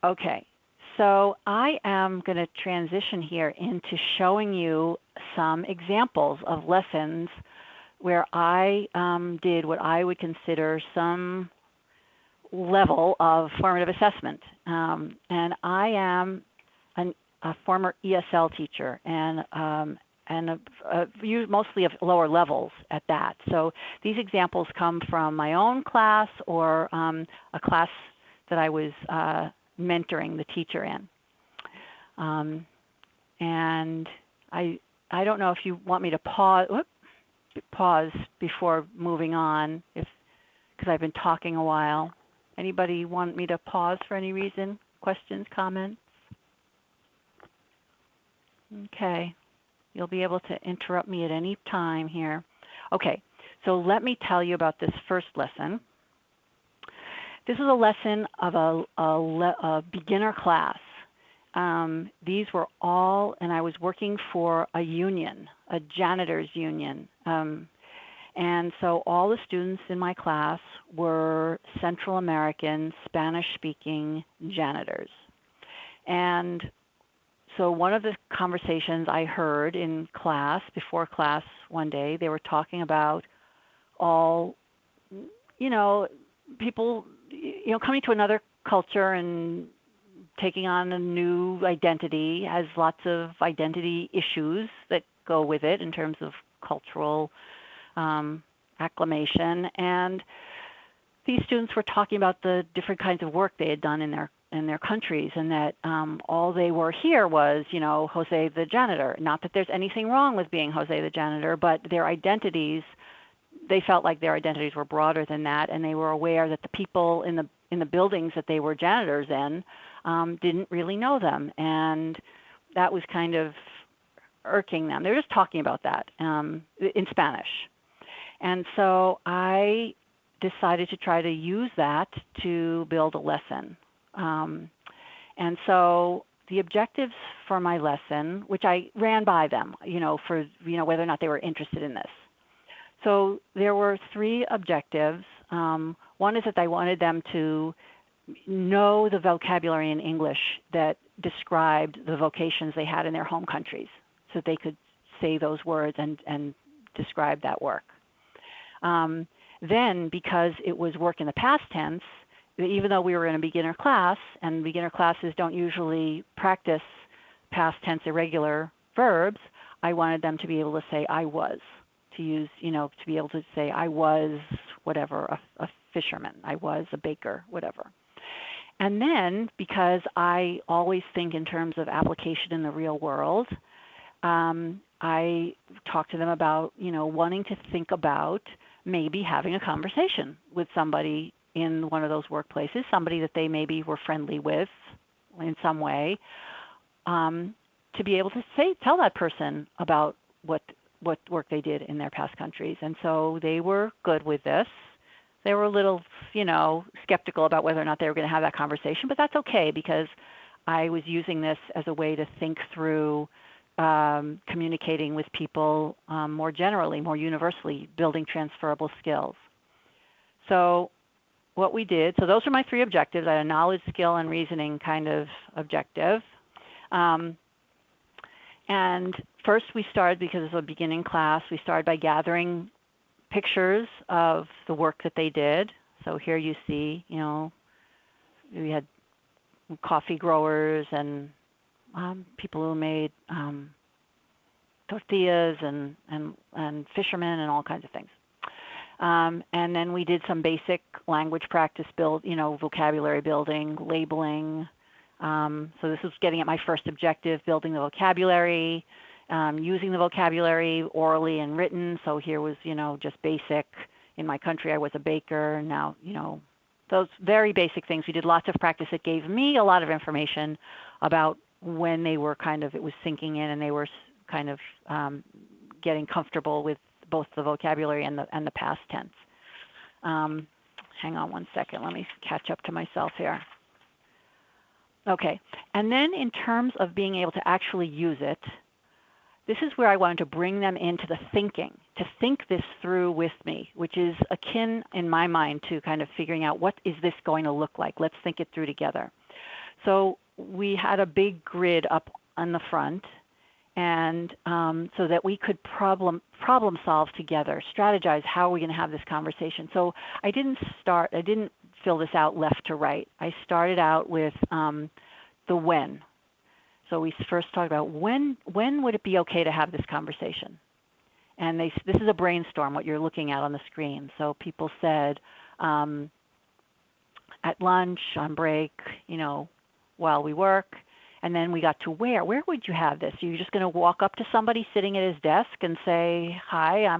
Okay, so I am going to transition here into showing you some examples of lessons where I did what I would consider some level of formative assessment. And I am a former ESL teacher, and mostly of lower levels at that. So these examples come from my own class or a class that I was mentoring the teacher in. And I don't know if you want me to pause before moving on, because I've been talking a while. Anybody want me to pause for any reason? Questions, comments? Okay, you'll be able to interrupt me at any time here. Okay, so let me tell you about this first lesson. This is a lesson of a beginner class. These were all, and I was working for a union, a janitors union. And so all the students in my class were Central American, Spanish-speaking janitors. And so one of the conversations I heard in class, before class one day, they were talking about all, people, coming to another culture and taking on a new identity has lots of identity issues that go with it in terms of cultural acclimation. And these students were talking about the different kinds of work they had done in their countries, and that all they were here was, Jose the janitor. Not that there's anything wrong with being Jose the janitor, but their identities, they felt like their identities were broader than that, and they were aware that the people in the buildings that they were janitors in didn't really know them, and that was kind of irking them. They were just talking about that in Spanish. And so I decided to try to use that to build a lesson. And so the objectives for my lesson, which I ran by them, for whether or not they were interested in this. So there were 3 objectives. One is that I wanted them to know the vocabulary in English that described the vocations they had in their home countries, so they could say those words and describe that work. Then, because it was work in the past tense, even though we were in a beginner class, and beginner classes don't usually practice past tense irregular verbs, I wanted them to be able to say I was, to use, to be able to say I was whatever, a fisherman, I was a baker, whatever. And then, because I always think in terms of application in the real world, I talked to them about, wanting to think about maybe having a conversation with somebody in one of those workplaces, somebody that they maybe were friendly with in some way, to be able to tell that person about what work they did in their past countries. And so they were good with this. They were a little, skeptical about whether or not they were going to have that conversation, but that's okay, because I was using this as a way to think through communicating with people more generally, more universally, building transferable skills. So what we did, so those are my 3 objectives. I had a knowledge, skill, and reasoning kind of objective. And first we started, because it's a beginning class, we started by gathering pictures of the work that they did. So here you see, we had coffee growers and people who made tortillas and fishermen and all kinds of things. And then we did some basic language practice vocabulary building, labeling. So this was getting at my first objective, building the vocabulary, using the vocabulary orally and written. So here was, just basic. In my country, I was a baker. Now, those very basic things. We did lots of practice that gave me a lot of information about when they were it was sinking in and they were kind of getting comfortable with both the vocabulary and the past tense. Hang on one second. Let me catch up to myself here. Okay. And then in terms of being able to actually use it, this is where I wanted to bring them into the thinking, to think this through with me, which is akin in my mind to kind of figuring out what is this going to look like. Let's think it through together. So we had a big grid up on the front, and so that we could problem solve together, strategize how are we going to have this conversation. So I didn't fill this out left to right. I started out with the when. So we first talked about when would it be okay to have this conversation? And this is a brainstorm, what you're looking at on the screen. So people said at lunch, on break, while we work. And then we got to where? Where would you have this? Are you just going to walk up to somebody sitting at his desk and say, hi, I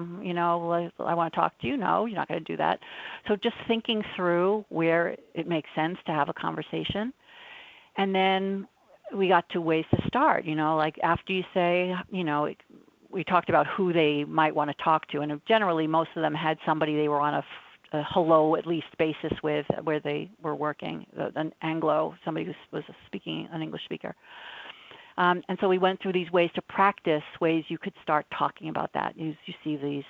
want to talk to you? No, you're not going to do that. So just thinking through where it makes sense to have a conversation. And then we got to ways to start, like after you say, we talked about who they might want to talk to. And generally, most of them had somebody they were on a hello at least basis with, where they were working, an Anglo, somebody who was speaking, an English speaker. And so we went through these ways to practice ways you could start talking about that. You see these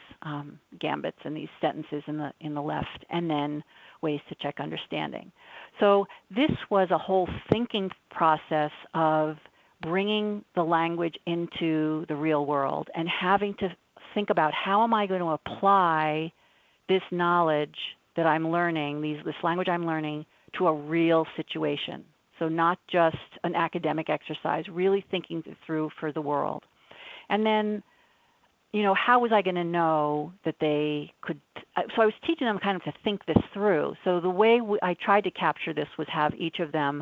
gambits and these sentences in the left, and then ways to check understanding. So this was a whole thinking process of bringing the language into the real world and having to think about how am I going to apply this knowledge that I'm learning, this language I'm learning, to a real situation. So not just an academic exercise, really thinking through for the world. And then, how was I going to know that they could? So I was teaching them kind of to think this through. So the way I tried to capture this was have each of them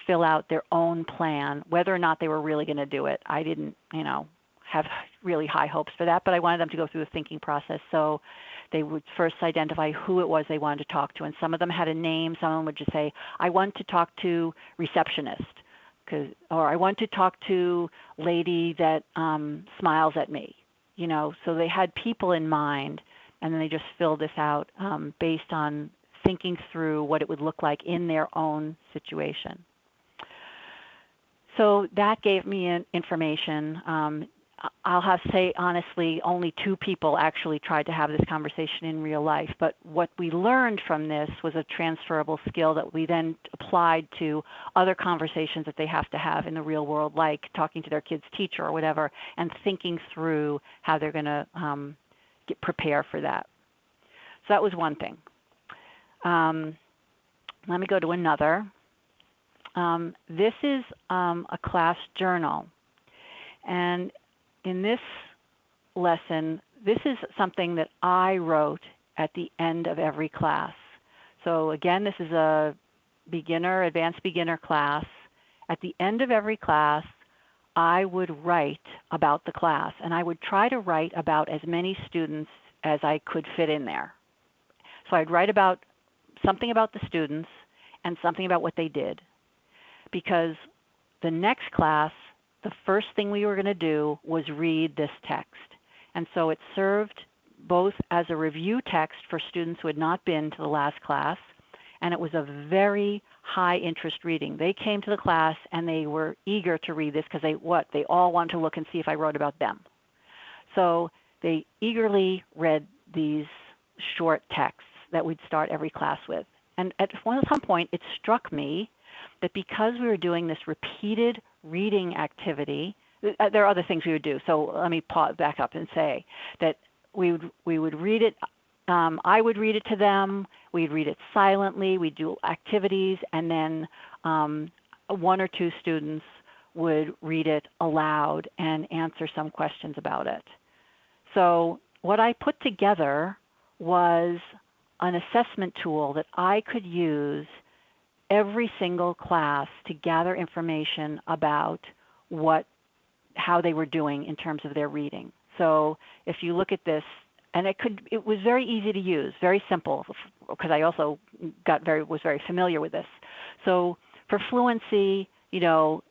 fill out their own plan, whether or not they were really going to do it. I didn't, have really high hopes for that, but I wanted them to go through the thinking process. So they would first identify who it was they wanted to talk to. And some of them had a name. Some of them would just say, I want to talk to receptionist, or I want to talk to lady that smiles at me. So they had people in mind, and then they just filled this out based on thinking through what it would look like in their own situation. So that gave me information. I'll have to say, honestly, only 2 people actually tried to have this conversation in real life. But what we learned from this was a transferable skill that we then applied to other conversations that they have to have in the real world, like talking to their kid's teacher or whatever, and thinking through how they're going to prepare for that. So that was one thing. Let me go to another. This is a class journal. And in this lesson, this is something that I wrote at the end of every class. So again, this is a beginner, advanced beginner class. At the end of every class, I would write about the class, and I would try to write about as many students as I could fit in there. So I'd write about something about the students and something about what they did, because the next class, the first thing we were going to do was read this text. And so it served both as a review text for students who had not been to the last class, and it was a very high interest reading. They came to the class and they were eager to read this because they all wanted to look and see if I wrote about them. So they eagerly read these short texts that we'd start every class with. And at some point, it struck me that because we were doing this repeated reading activity, there are other things we would do. So let me back up and say that we would read it. I would read it to them. We'd read it silently. We'd do activities, and then 1 or 2 students would read it aloud and answer some questions about it. So what I put together was an assessment tool that I could use every single class to gather information about how they were doing in terms of their reading. So if you look at this, and it was very easy to use, very simple, because I also was very familiar with this. So for fluency,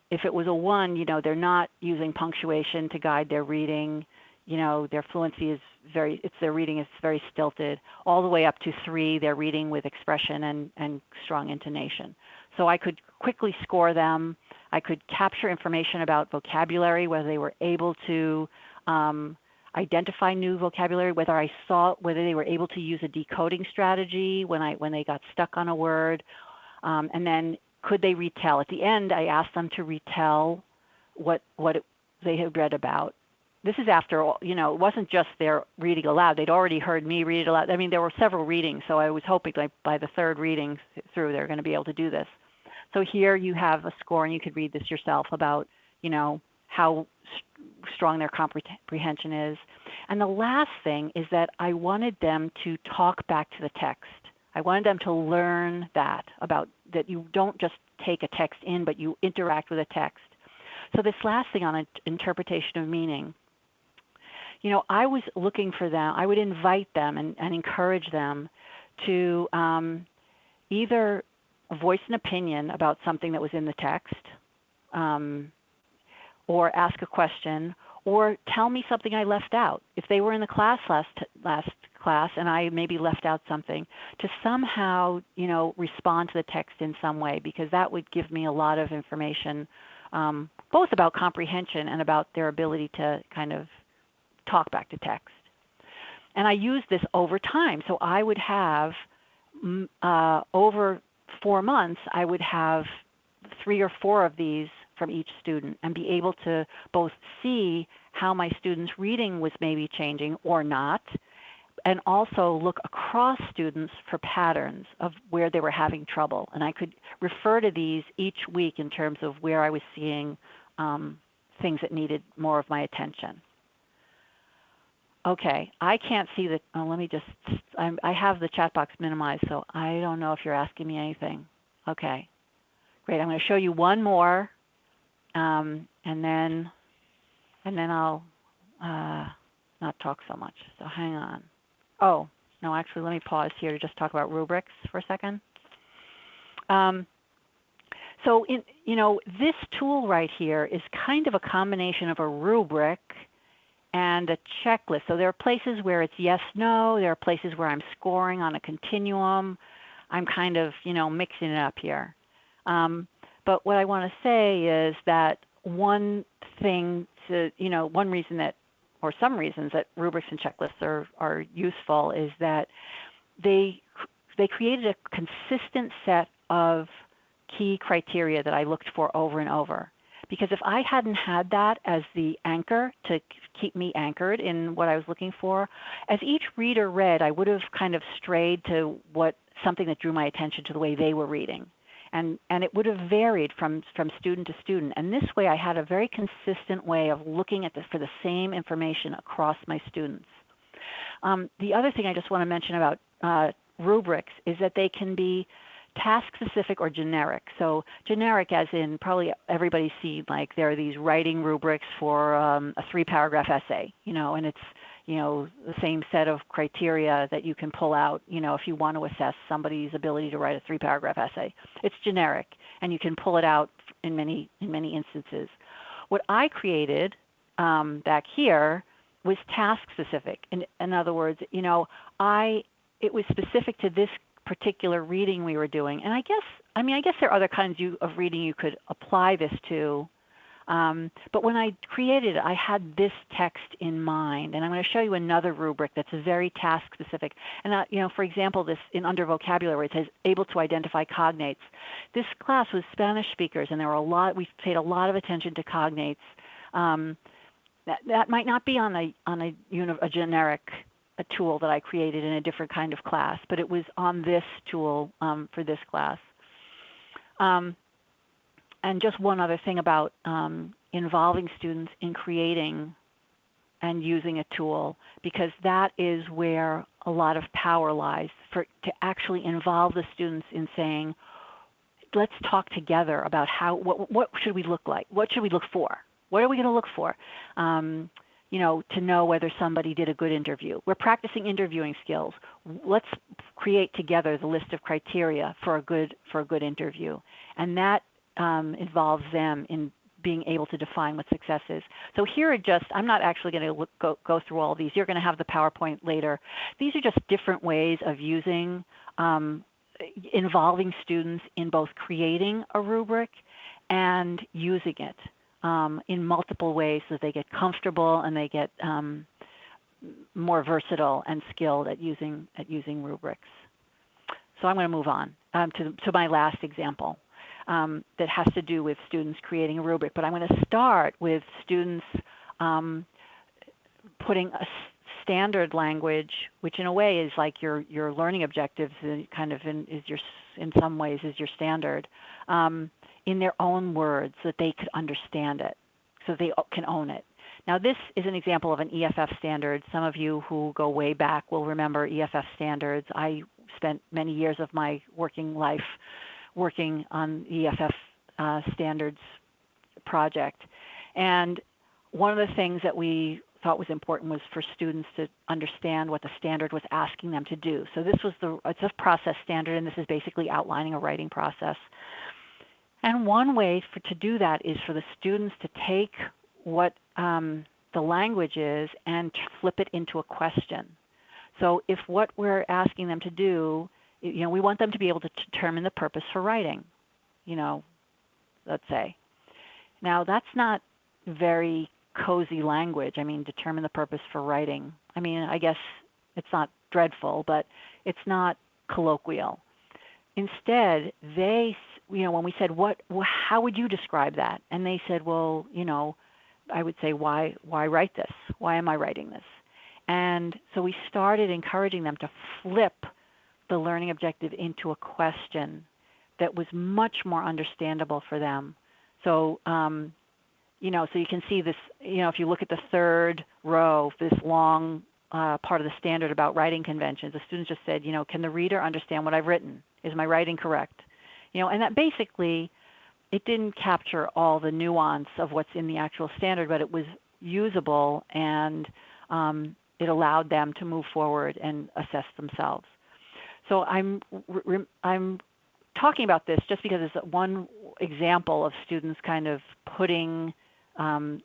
if it was a 1, you know, they're not using punctuation to guide their reading. You know, their fluency is their reading is very stilted. All the way up to 3, they're reading with expression and strong intonation. So I could quickly score them. I could capture information about vocabulary, whether they were able to identify new vocabulary, whether they were able to use a decoding strategy when they got stuck on a word, and then could they retell. At the end, I asked them to retell what they had read about. This is after all, you know, it wasn't just their reading aloud. They'd already heard me read it aloud. I mean, there were several readings, so I was hoping like by the 3rd reading through, they're going to be able to do this. So here you have a score, and you could read this yourself about, you know, how strong their comprehension is. And the last thing is that I wanted them to talk back to the text. I wanted them to learn that you don't just take a text in, but you interact with a text. So this last thing on interpretation of meaning, you know, I was looking for them. I would invite them and encourage them to either voice an opinion about something that was in the text, or ask a question, or tell me something I left out. If they were in the class last class and I maybe left out something, to somehow, you know, respond to the text in some way, because that would give me a lot of information, both about comprehension and about their ability to kind of talk back to text. And I used this over time. So I would have, over 4 months, I would have 3 or 4 of these from each student and be able to both see how my students' reading was maybe changing or not, and also look across students for patterns of where they were having trouble. And I could refer to these each week in terms of where I was seeing things that needed more of my attention. Okay, I can't see the, let me just, I have the chat box minimized, so I don't know if you're asking me anything. Okay, great. I'm going to show you one more, and then I'll not talk so much. So hang on. Oh, no, actually, let me pause here to just talk about rubrics for a second. So, you know, this tool right here is kind of a combination of a rubric and a checklist. So there are places where it's yes, no. There are places where I'm scoring on a continuum. I'm kind of, you know, mixing it up here. But what I want to say is that one thing to, you know, one reason that, or some reasons that rubrics and checklists are useful is that they created a consistent set of key criteria that I looked for over and over. Because if I hadn't had that as the anchor to keep me anchored in what I was looking for, as each reader read, I would have kind of strayed to something that drew my attention to the way they were reading. And it would have varied from student to student. And this way I had a very consistent way of looking at this for the same information across my students. The other thing I just want to mention about rubrics is that they can be task-specific or generic. So generic as in probably everybody's seen, like there are these writing rubrics for a 3-paragraph essay, you know, and it's, you know, the same set of criteria that you can pull out, you know, if you want to assess somebody's ability to write a 3-paragraph essay. It's generic, and you can pull it out in many instances. What I created back here was task-specific. In other words, you know, it was specific to this particular reading we were doing. And I guess there are other kinds of reading you could apply this to. But when I created it, I had this text in mind. And I'm going to show you another rubric that's very task specific. And you know, for example, this under vocabulary where it says able to identify cognates. This class was Spanish speakers, and we paid a lot of attention to cognates. That might not be on a generic tool that I created in a different kind of class, but it was on this tool for this class. And just one other thing about involving students in creating and using a tool, because that is where a lot of power lies, to actually involve the students in saying, let's talk together about what should we look like? What should we look for? What are we going to look for? You know, to know whether somebody did a good interview. We're practicing interviewing skills. Let's create together the list of criteria for a good interview, and that involves them in being able to define what success is. So here are just, I'm not actually going to go through all of these. You're going to have the PowerPoint later. These are just different ways of using, involving students in both creating a rubric and using it in multiple ways so that they get comfortable and they get more versatile and skilled at using rubrics. So I'm going to move on to my last example that has to do with students creating a rubric. But I'm going to start with students putting a standard language, which in a way is like your learning objectives, kind of in some ways is your standard, in their own words so that they could understand it, so they can own it. Now this is an example of an EFF standard. Some of you who go way back will remember EFF standards. I spent many years of my working life working on the EFF standards project. And one of the things that we thought was important was for students to understand what the standard was asking them to do. So this was it's a process standard, and this is basically outlining a writing process. And one way to do that is for the students to take what the language is and flip it into a question. So if what we're asking them to do, we want them to be able to determine the purpose for writing, let's say. Now that's not very cozy language. I mean, determine the purpose for writing. I mean, I guess it's not dreadful, but it's not colloquial. Instead, when we said, how would you describe that? And they said, well, I would say, why write this? Why am I writing this? And so we started encouraging them to flip the learning objective into a question that was much more understandable for them. So, so you can see this, if you look at the third row, this long part of the standard about writing conventions, the students just said, can the reader understand what I've written? Is my writing correct? And that basically, it didn't capture all the nuance of what's in the actual standard, but it was usable and it allowed them to move forward and assess themselves. So I'm talking about this just because it's one example of students kind of putting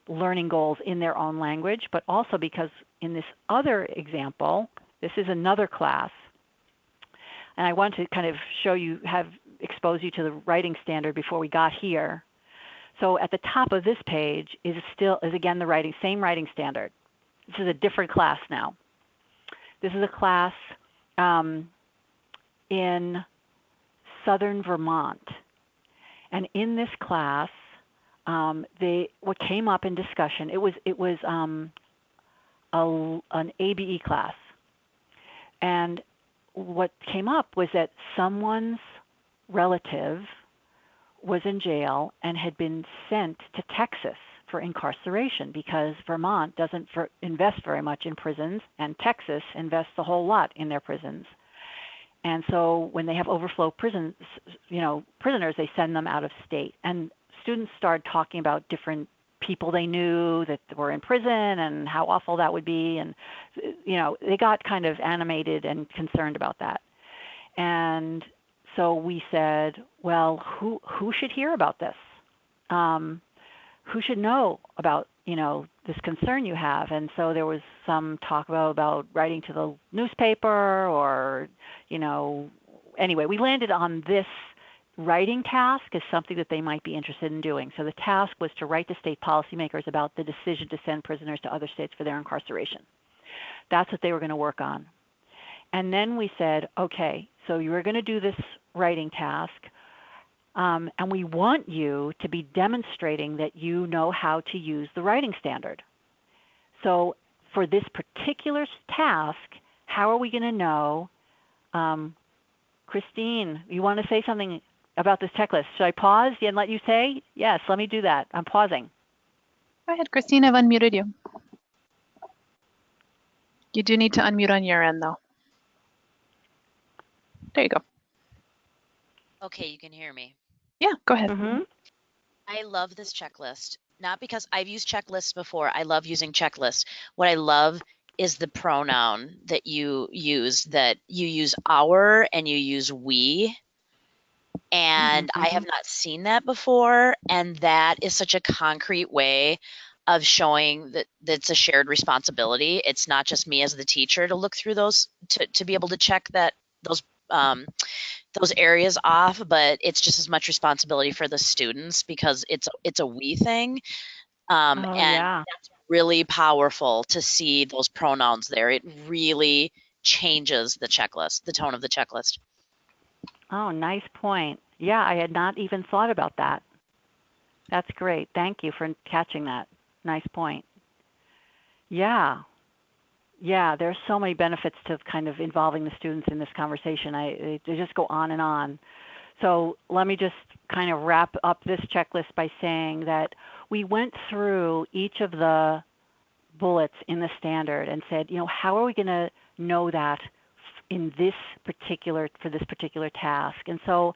learning goals in their own language, but also because in this other example, this is another class, and I want to kind of expose you to the writing standard before we got here. So at the top of this page is again the same writing standard. This is a different class now. This is a class in southern Vermont. And in this class, what came up in discussion, it was an ABE class. And what came up was that someone's relative was in jail and had been sent to Texas for incarceration because Vermont doesn't invest very much in prisons, and Texas invests a whole lot in their prisons. And so when they have overflow prisoners, they send them out of state. And students started talking about different people they knew that were in prison and how awful that would be. And, they got kind of animated and concerned about that. And so we said, well, who should hear about this? Who should know about, this concern you have? And so there was some talk about writing to the newspaper or, anyway, we landed on this writing task as something that they might be interested in doing. So the task was to write to state policymakers about the decision to send prisoners to other states for their incarceration. That's what they were going to work on. And then we said, okay, so you are going to do this writing task, and we want you to be demonstrating that you know how to use the writing standard. So for this particular task, how are we going to know? Christine, you want to say something about this checklist? Should I pause and let you say? Yes, let me do that. I'm pausing. Go ahead, Christine, I've unmuted you. You do need to unmute on your end, though. There you go. Okay, you can hear me. Yeah, go ahead. Mm-hmm. I love this checklist, not because I've used checklists before. I love using checklists. What I love is the pronoun that you use our and you use we. And I have not seen that before. And that is such a concrete way of showing that it's a shared responsibility. It's not just me as the teacher to look through those, to be able to check that those areas off, but it's just as much responsibility for the students because it's a we thing. Oh, And yeah. that's really powerful to see those pronouns there. It really changes the checklist, the tone of the checklist. Oh, nice point. Yeah, I had not even thought about that. That's great. Thank you for catching that. Nice point. Yeah. Yeah, there's so many benefits to kind of involving the students in this conversation. They just go on and on. So let me just kind of wrap up this checklist by saying that we went through each of the bullets in the standard and said, how are we going to know that in for this particular task? And so,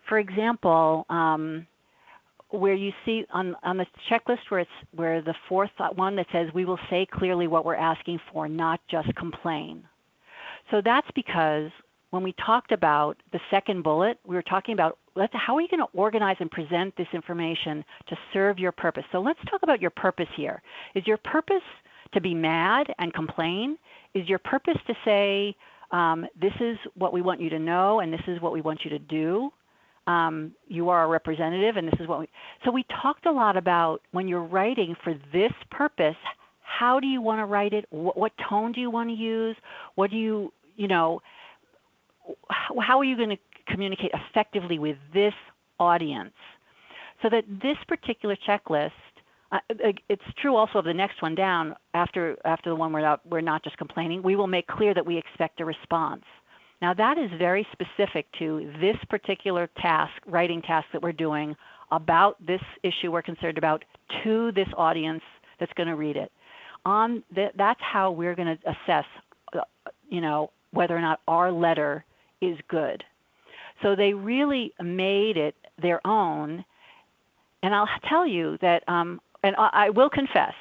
for example, where you see on the checklist where the fourth one that says we will say clearly what we're asking for, not just complain. So that's because when we talked about the second bullet, we were talking about how are you going to organize and present this information to serve your purpose. So let's talk about your purpose here. Is your purpose to be mad and complain? Is your purpose to say, this is what we want you to know and this is what we want you to do? You are a representative and this is so we talked a lot about when you're writing for this purpose, how do you want to write it? What tone do you want to use? What do how are you going to communicate effectively with this audience? So that this particular checklist, it's true also of the next one down after the one we're not just complaining, we will make clear that we expect a response. Now that is very specific to this particular task, writing task that we're doing about this issue we're concerned about to this audience that's going to read it. That's how we're going to assess, whether or not our letter is good. So they really made it their own. And I'll tell you that, and I will confess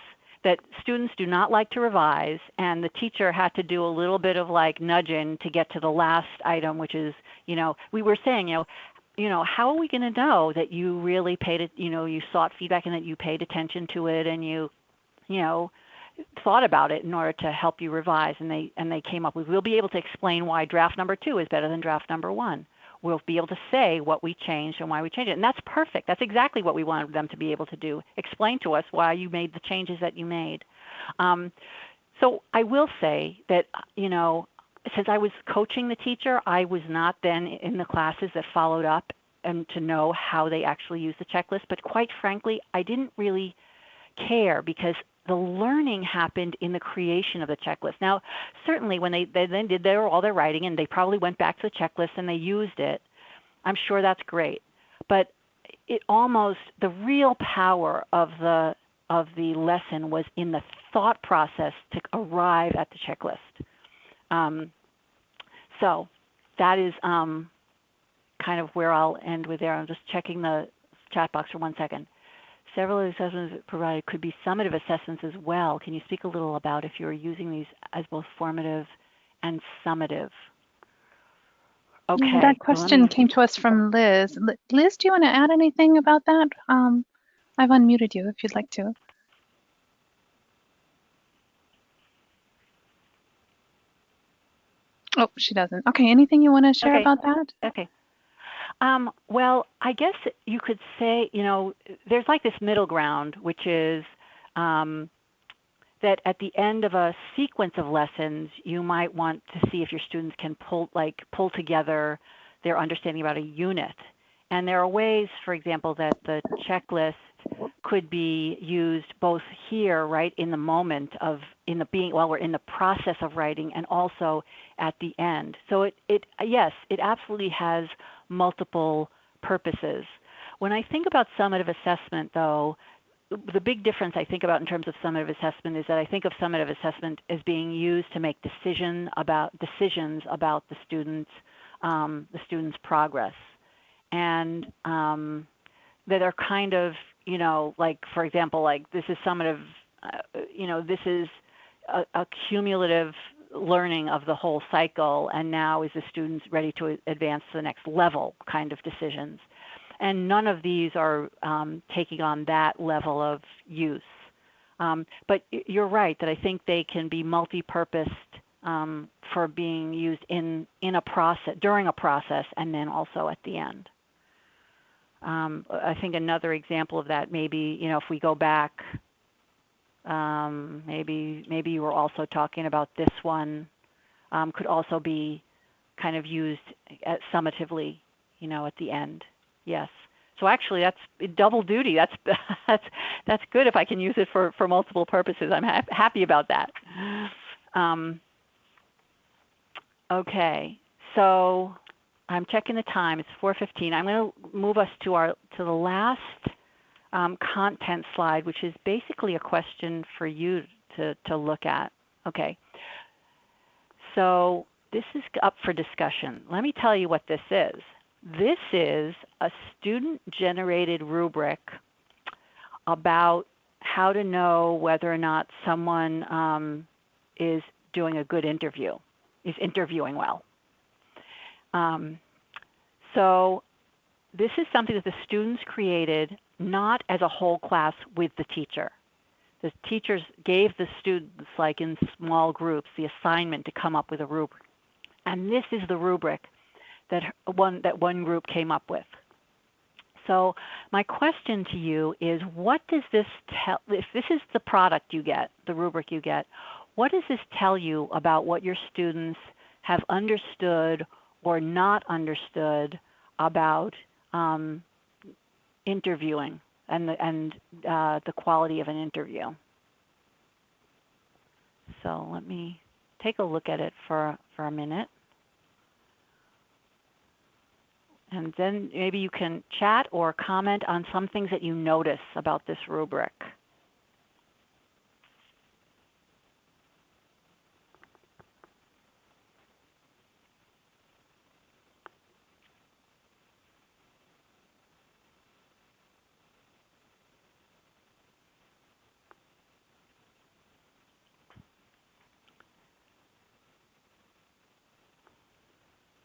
that students do not like to revise, and the teacher had to do a little bit of like nudging to get to the last item, which is, we were saying, how are we going to know that you really you sought feedback and that you paid attention to it and you thought about it in order to help you revise, and they came up with, we'll be able to explain why draft number 2 is better than draft number 1. We'll be able to say what we changed and why we changed it. And that's perfect. That's exactly what we wanted them to be able to do. Explain to us why you made the changes that you made. So I will say that, since I was coaching the teacher, I was not then in the classes that followed up and to know how they actually use the checklist. But quite frankly, I didn't really care because the learning happened in the creation of the checklist. Now, certainly when they then did all their writing and they probably went back to the checklist and they used it, I'm sure that's great. But the real power of the lesson was in the thought process to arrive at the checklist. So that is kind of where I'll end with there. I'm just checking the chat box for 1 second. Several of the assessments provided could be summative assessments as well. Can you speak a little about if you're using these as both formative and summative? Okay. Yeah, that question came to us from Liz. Liz, do you want to add anything about that? I've unmuted you if you'd like to. Oh, she doesn't. Okay, anything you want to share about that? Okay. Well, I guess you could say, there's like this middle ground, which is that at the end of a sequence of lessons, you might want to see if your students can pull together their understanding about a unit. And there are ways, for example, that the checklist could be used both here, right, in the moment while we're in the process of writing, and also at the end. So yes, it absolutely has multiple purposes. When I think about summative assessment, though, the big difference I think about in terms of summative assessment is that I think of summative assessment as being used to make decisions about the student's progress, and that are kind of, like, for example, like this is summative, this is a cumulative learning of the whole cycle, and now is the student ready to advance to the next level kind of decisions. And none of these are taking on that level of use. But you're right that I think they can be multi-purposed for being used in a process, during a process, and then also at the end. I think another example of that maybe, if we go back, maybe you were also talking about this one, could also be kind of used summatively, at the end. Yes. So actually, that's double duty. That's good if I can use it for multiple purposes. I'm happy about that. Okay. So I'm checking the time. It's 4:15. I'm going to move us to the last content slide, which is basically a question for you to look at. Okay. So this is up for discussion. Let me tell you what this is. This is a student-generated rubric about how to know whether or not someone is doing a good interview, is interviewing well. So this is something that the students created not as a whole class with the teacher. The teachers gave the students, like in small groups, the assignment to come up with a rubric. And this is the rubric that one group came up with. So my question to you is, what does this tell, if this is the product you get, the rubric you get, what does this tell you about what your students have understood or not understood about interviewing and the quality of an interview? So let me take a look at it for a minute. And then maybe you can chat or comment on some things that you notice about this rubric.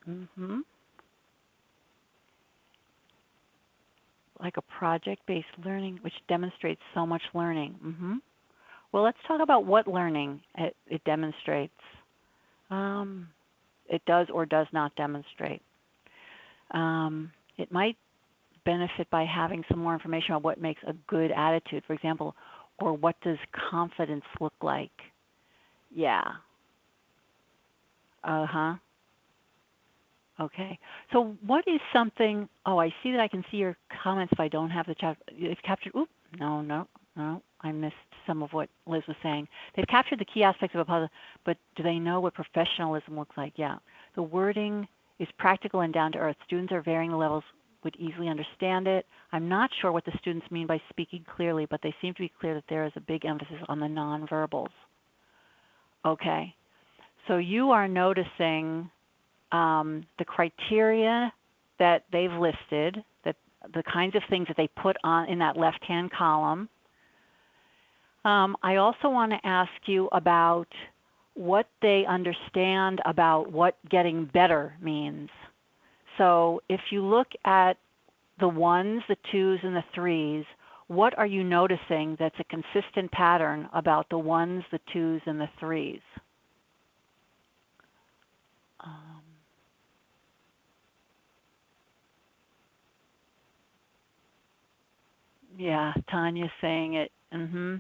Mm-hmm. Like a project-based learning, which demonstrates so much learning. Mm-hmm. Well, let's talk about what learning it demonstrates. It does or does not demonstrate. It might benefit by having some more information on what makes a good attitude, for example, or what does confidence look like? Yeah. Uh-huh. Okay. So what is something, I see that I can see your comments if I don't have the chat. It's captured, no, I missed some of what Liz was saying. They've captured the key aspects of a puzzle, but do they know what professionalism looks like? Yeah. The wording is practical and down to earth. Students are varying the levels, would easily understand it. I'm not sure what the students mean by speaking clearly, but they seem to be clear that there is a big emphasis on the nonverbals. Okay. So you are noticing the criteria that they've listed, that the kinds of things that they put on in that left-hand column. I also want to ask you about what they understand about what getting better means. So if you look at the ones, the twos, and the threes, what are you noticing that's a consistent pattern about the ones, the twos, and the threes? Yeah, Tanya's saying it. Mm-hmm.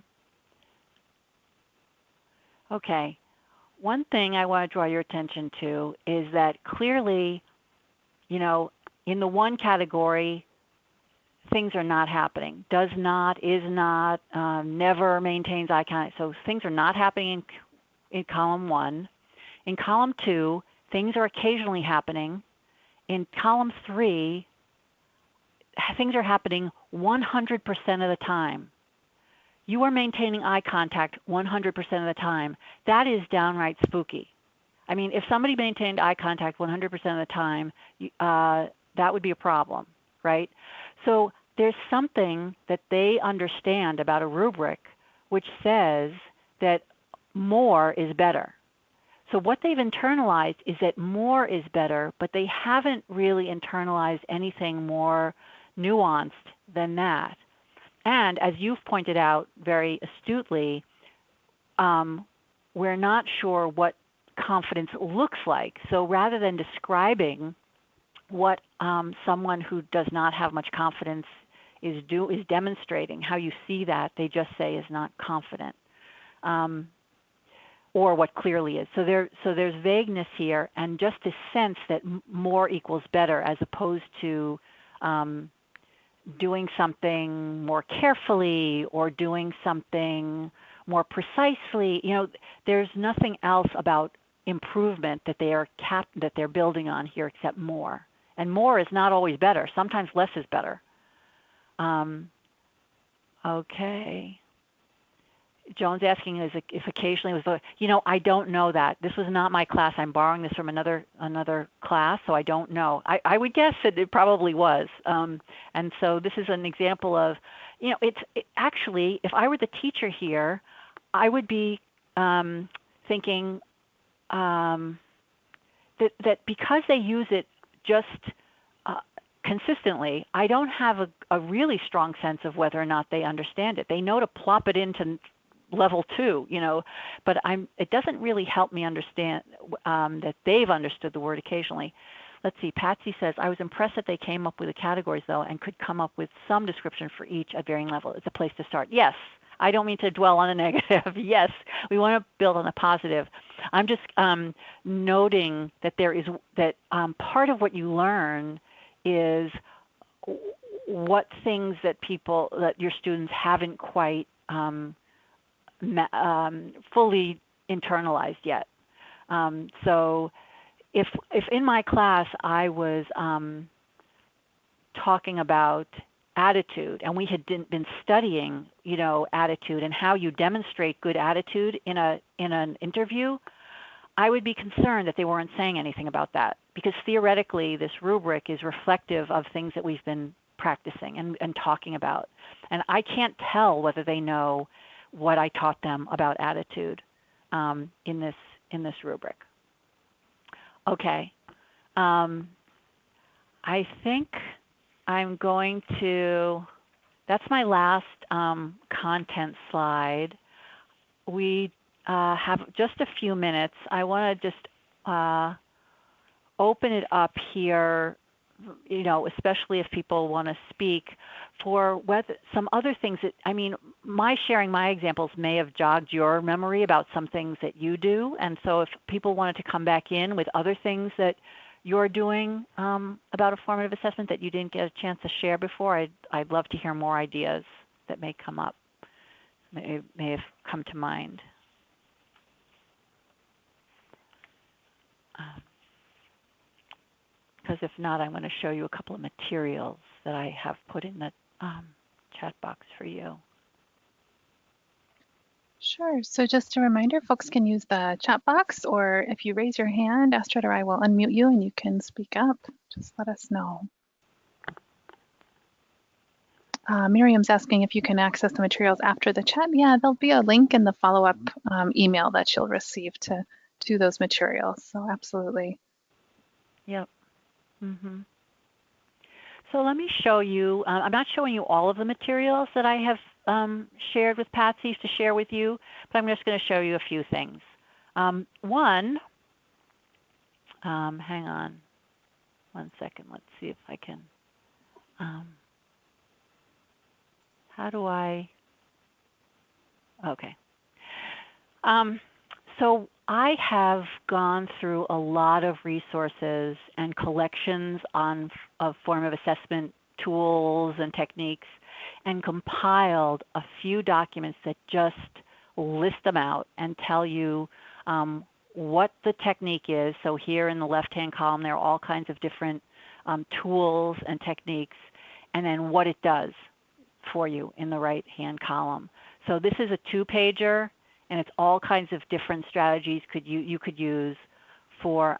Okay. One thing I want to draw your attention to is that clearly, in the one category, things are not happening. Does not, is not, never maintains eye contact. So things are not happening in column 1. In column 2, things are occasionally happening. In column 3, things are happening 100% of the time. You are maintaining eye contact 100% of the time. That is downright spooky. I mean, if somebody maintained eye contact 100% of the time, that would be a problem, right? So there's something that they understand about a rubric which says that more is better. So what they've internalized is that more is better, but they haven't really internalized anything more nuanced than that. And as you've pointed out very astutely, we're not sure what confidence looks like. So rather than describing what someone who does not have much confidence is demonstrating, how you see that, they just say is not confident, or what clearly is. So there's vagueness here, and just a sense that more equals better, as opposed to doing something more carefully or doing something more precisely. There's nothing else about improvement that they're building on here except more. And more is not always better. Sometimes less is better. Okay. Joan's asking if occasionally was, I don't know that. This was not my class. I'm borrowing this from another class, so I don't know. I would guess that it probably was. And so this is an example of, actually, if I were the teacher here, I would be thinking that because they use it just consistently, I don't have a really strong sense of whether or not they understand it. They know to plop it into level 2, but it doesn't really help me understand that they've understood the word occasionally. Let's see, Patsy says, I was impressed that they came up with the categories, though, and could come up with some description for each at varying level. It's a place to start. Yes, I don't mean to dwell on the negative. Yes, we want to build on the positive. I'm just noting that part of what you learn is what things that your students haven't quite fully internalized yet. So if in my class I was talking about attitude, and we had been studying, attitude and how you demonstrate good attitude in an interview, I would be concerned that they weren't saying anything about that, because theoretically this rubric is reflective of things that we've been practicing and talking about. And I can't tell whether they know what I taught them about attitude in this rubric. Okay. I think I'm going to, that's my last content slide. We have just a few minutes. I want to just open it up here, especially if people want to speak, for whether some other things that, my sharing my examples may have jogged your memory about some things that you do. And so if people wanted to come back in with other things that you're doing about a formative assessment that you didn't get a chance to share before, I'd love to hear more ideas that may come up, may have come to mind. Because if not, I'm going to show you a couple of materials that I have put in the chat box for you. Sure. So just a reminder, folks can use the chat box, or if you raise your hand, Astrid or I will unmute you and you can speak up. Just let us know. Miriam's asking if you can access the materials after the chat. Yeah, there'll be a link in the follow-up email that you'll receive to those materials. So absolutely. Yep. Mm-hmm. So let me show you, I'm not showing you all of the materials that I have shared with Patsy to share with you, but I'm just going to show you a few things. One, hang on one second, let's see if I can, how do I, okay. So I have gone through a lot of resources and collections of formative assessment tools and techniques, and compiled a few documents that just list them out and tell you what the technique is. So here in the left-hand column, there are all kinds of different tools and techniques, and then what it does for you in the right-hand column. So this is a 2-pager, and it's all kinds of different strategies you could use for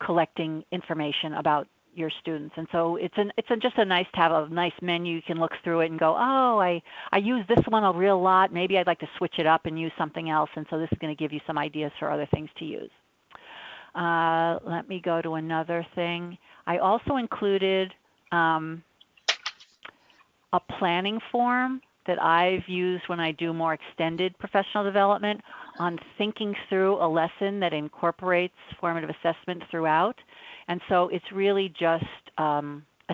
collecting information about your students. And so it's just a nice to have a nice menu. You can look through it and go, oh, I use this one a real lot. Maybe I'd like to switch it up and use something else. And so this is going to give you some ideas for other things to use. Let me go to another thing. I also included a planning form that I've used when I do more extended professional development on thinking through a lesson that incorporates formative assessment throughout. And so it's really just a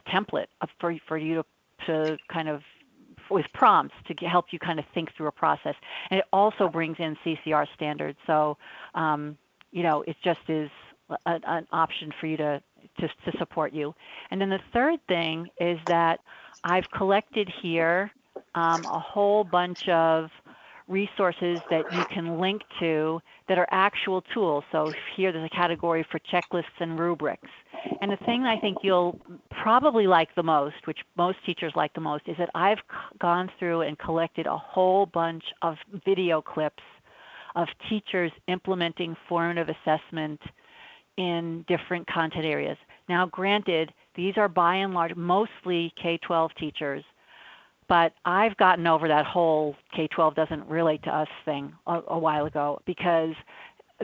template for you to kind of, with prompts to help you kind of think through a process. And it also brings in CCR standards. So, it just is an option for you to support you. And then the third thing is that I've collected here a whole bunch of resources that you can link to that are actual tools. So here there's a category for checklists and rubrics. And the thing I think you'll probably like the most, which most teachers like the most, is that I've gone through and collected a whole bunch of video clips of teachers implementing formative assessment in different content areas. Now, granted, these are by and large mostly K-12 teachers, but I've gotten over that whole K-12 doesn't relate to us thing a while ago, because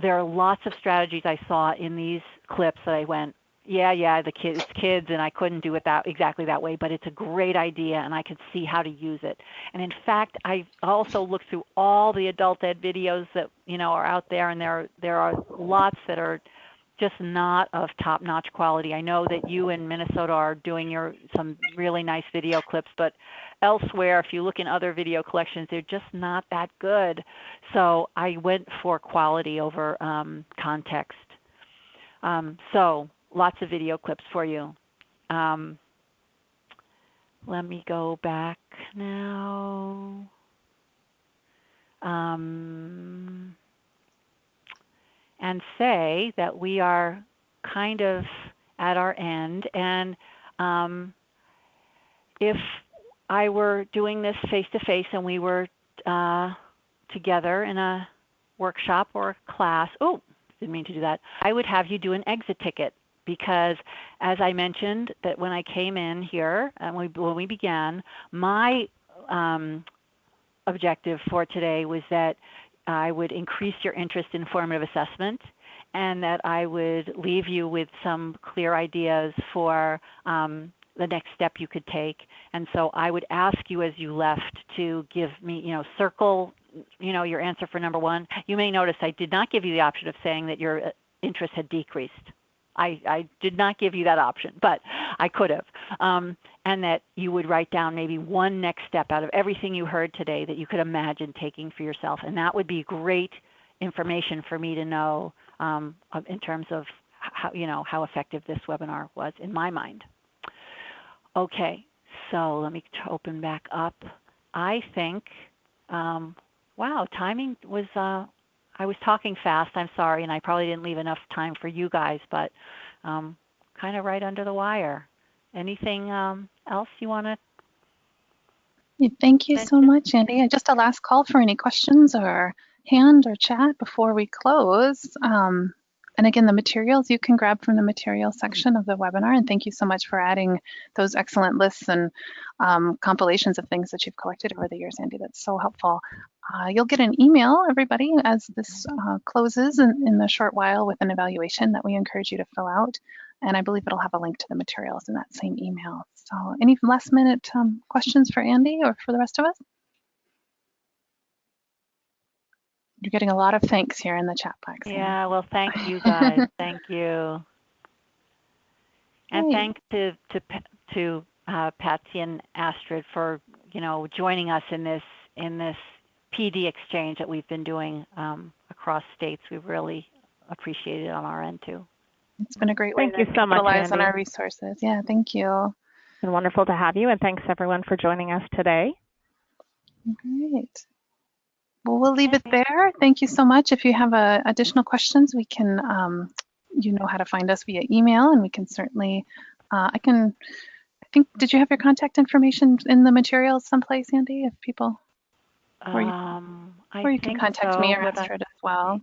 there are lots of strategies I saw in these clips that I went, yeah, it's kids, and I couldn't do it exactly that way, but it's a great idea, and I could see how to use it. And in fact, I also looked through all the adult ed videos that are out there, and there are lots that are just not of top-notch quality. I know that you in Minnesota are doing some really nice video clips, but elsewhere, if you look in other video collections, they're just not that good. So I went for quality over context. So lots of video clips for you. Let me go back now. And say that we are kind of at our end. And if I were doing this face-to-face and we were together in a workshop or a class, didn't mean to do that, I would have you do an exit ticket, because as I mentioned that when I came in here and when we began, my objective for today was that I would increase your interest in formative assessment, and that I would leave you with some clear ideas for the next step you could take. And so I would ask you as you left to give me, circle, your answer for number one. You may notice I did not give you the option of saying that your interest had decreased. I did not give you that option, but I could have. And that you would write down maybe one next step out of everything you heard today that you could imagine taking for yourself. And that would be great information for me to know in terms of how effective this webinar was in my mind. Okay, so let me open back up. I think, wow, timing was, I was talking fast, I'm sorry, and I probably didn't leave enough time for you guys, but kind of right under the wire. Anything else you want to? Thank you so much, Andy. Just a last call for any questions or hand or chat before we close. And again, the materials you can grab from the materials section of the webinar. And thank you so much for adding those excellent lists and compilations of things that you've collected over the years, Andy. That's so helpful. You'll get an email, everybody, as this closes in a short while with an evaluation that we encourage you to fill out. And I believe it'll have a link to the materials in that same email. So any last minute questions for Andy or for the rest of us? You're getting a lot of thanks here in the chat box. Yeah, well, thank you guys. Thank you. And thanks to Patsy and Astrid for joining us in this PD exchange that we've been doing across states. We really appreciate it on our end too. It's been a great way to capitalize on our resources. Yeah, thank you. It's been wonderful to have you, and thanks everyone for joining us today. Great. Well, we'll leave it there. Thank you so much. If you have additional questions, we can, you know how to find us via email, and we can certainly, I think, did you have your contact information in the materials someplace, Andy, if people, or you can contact me or Astrid as well.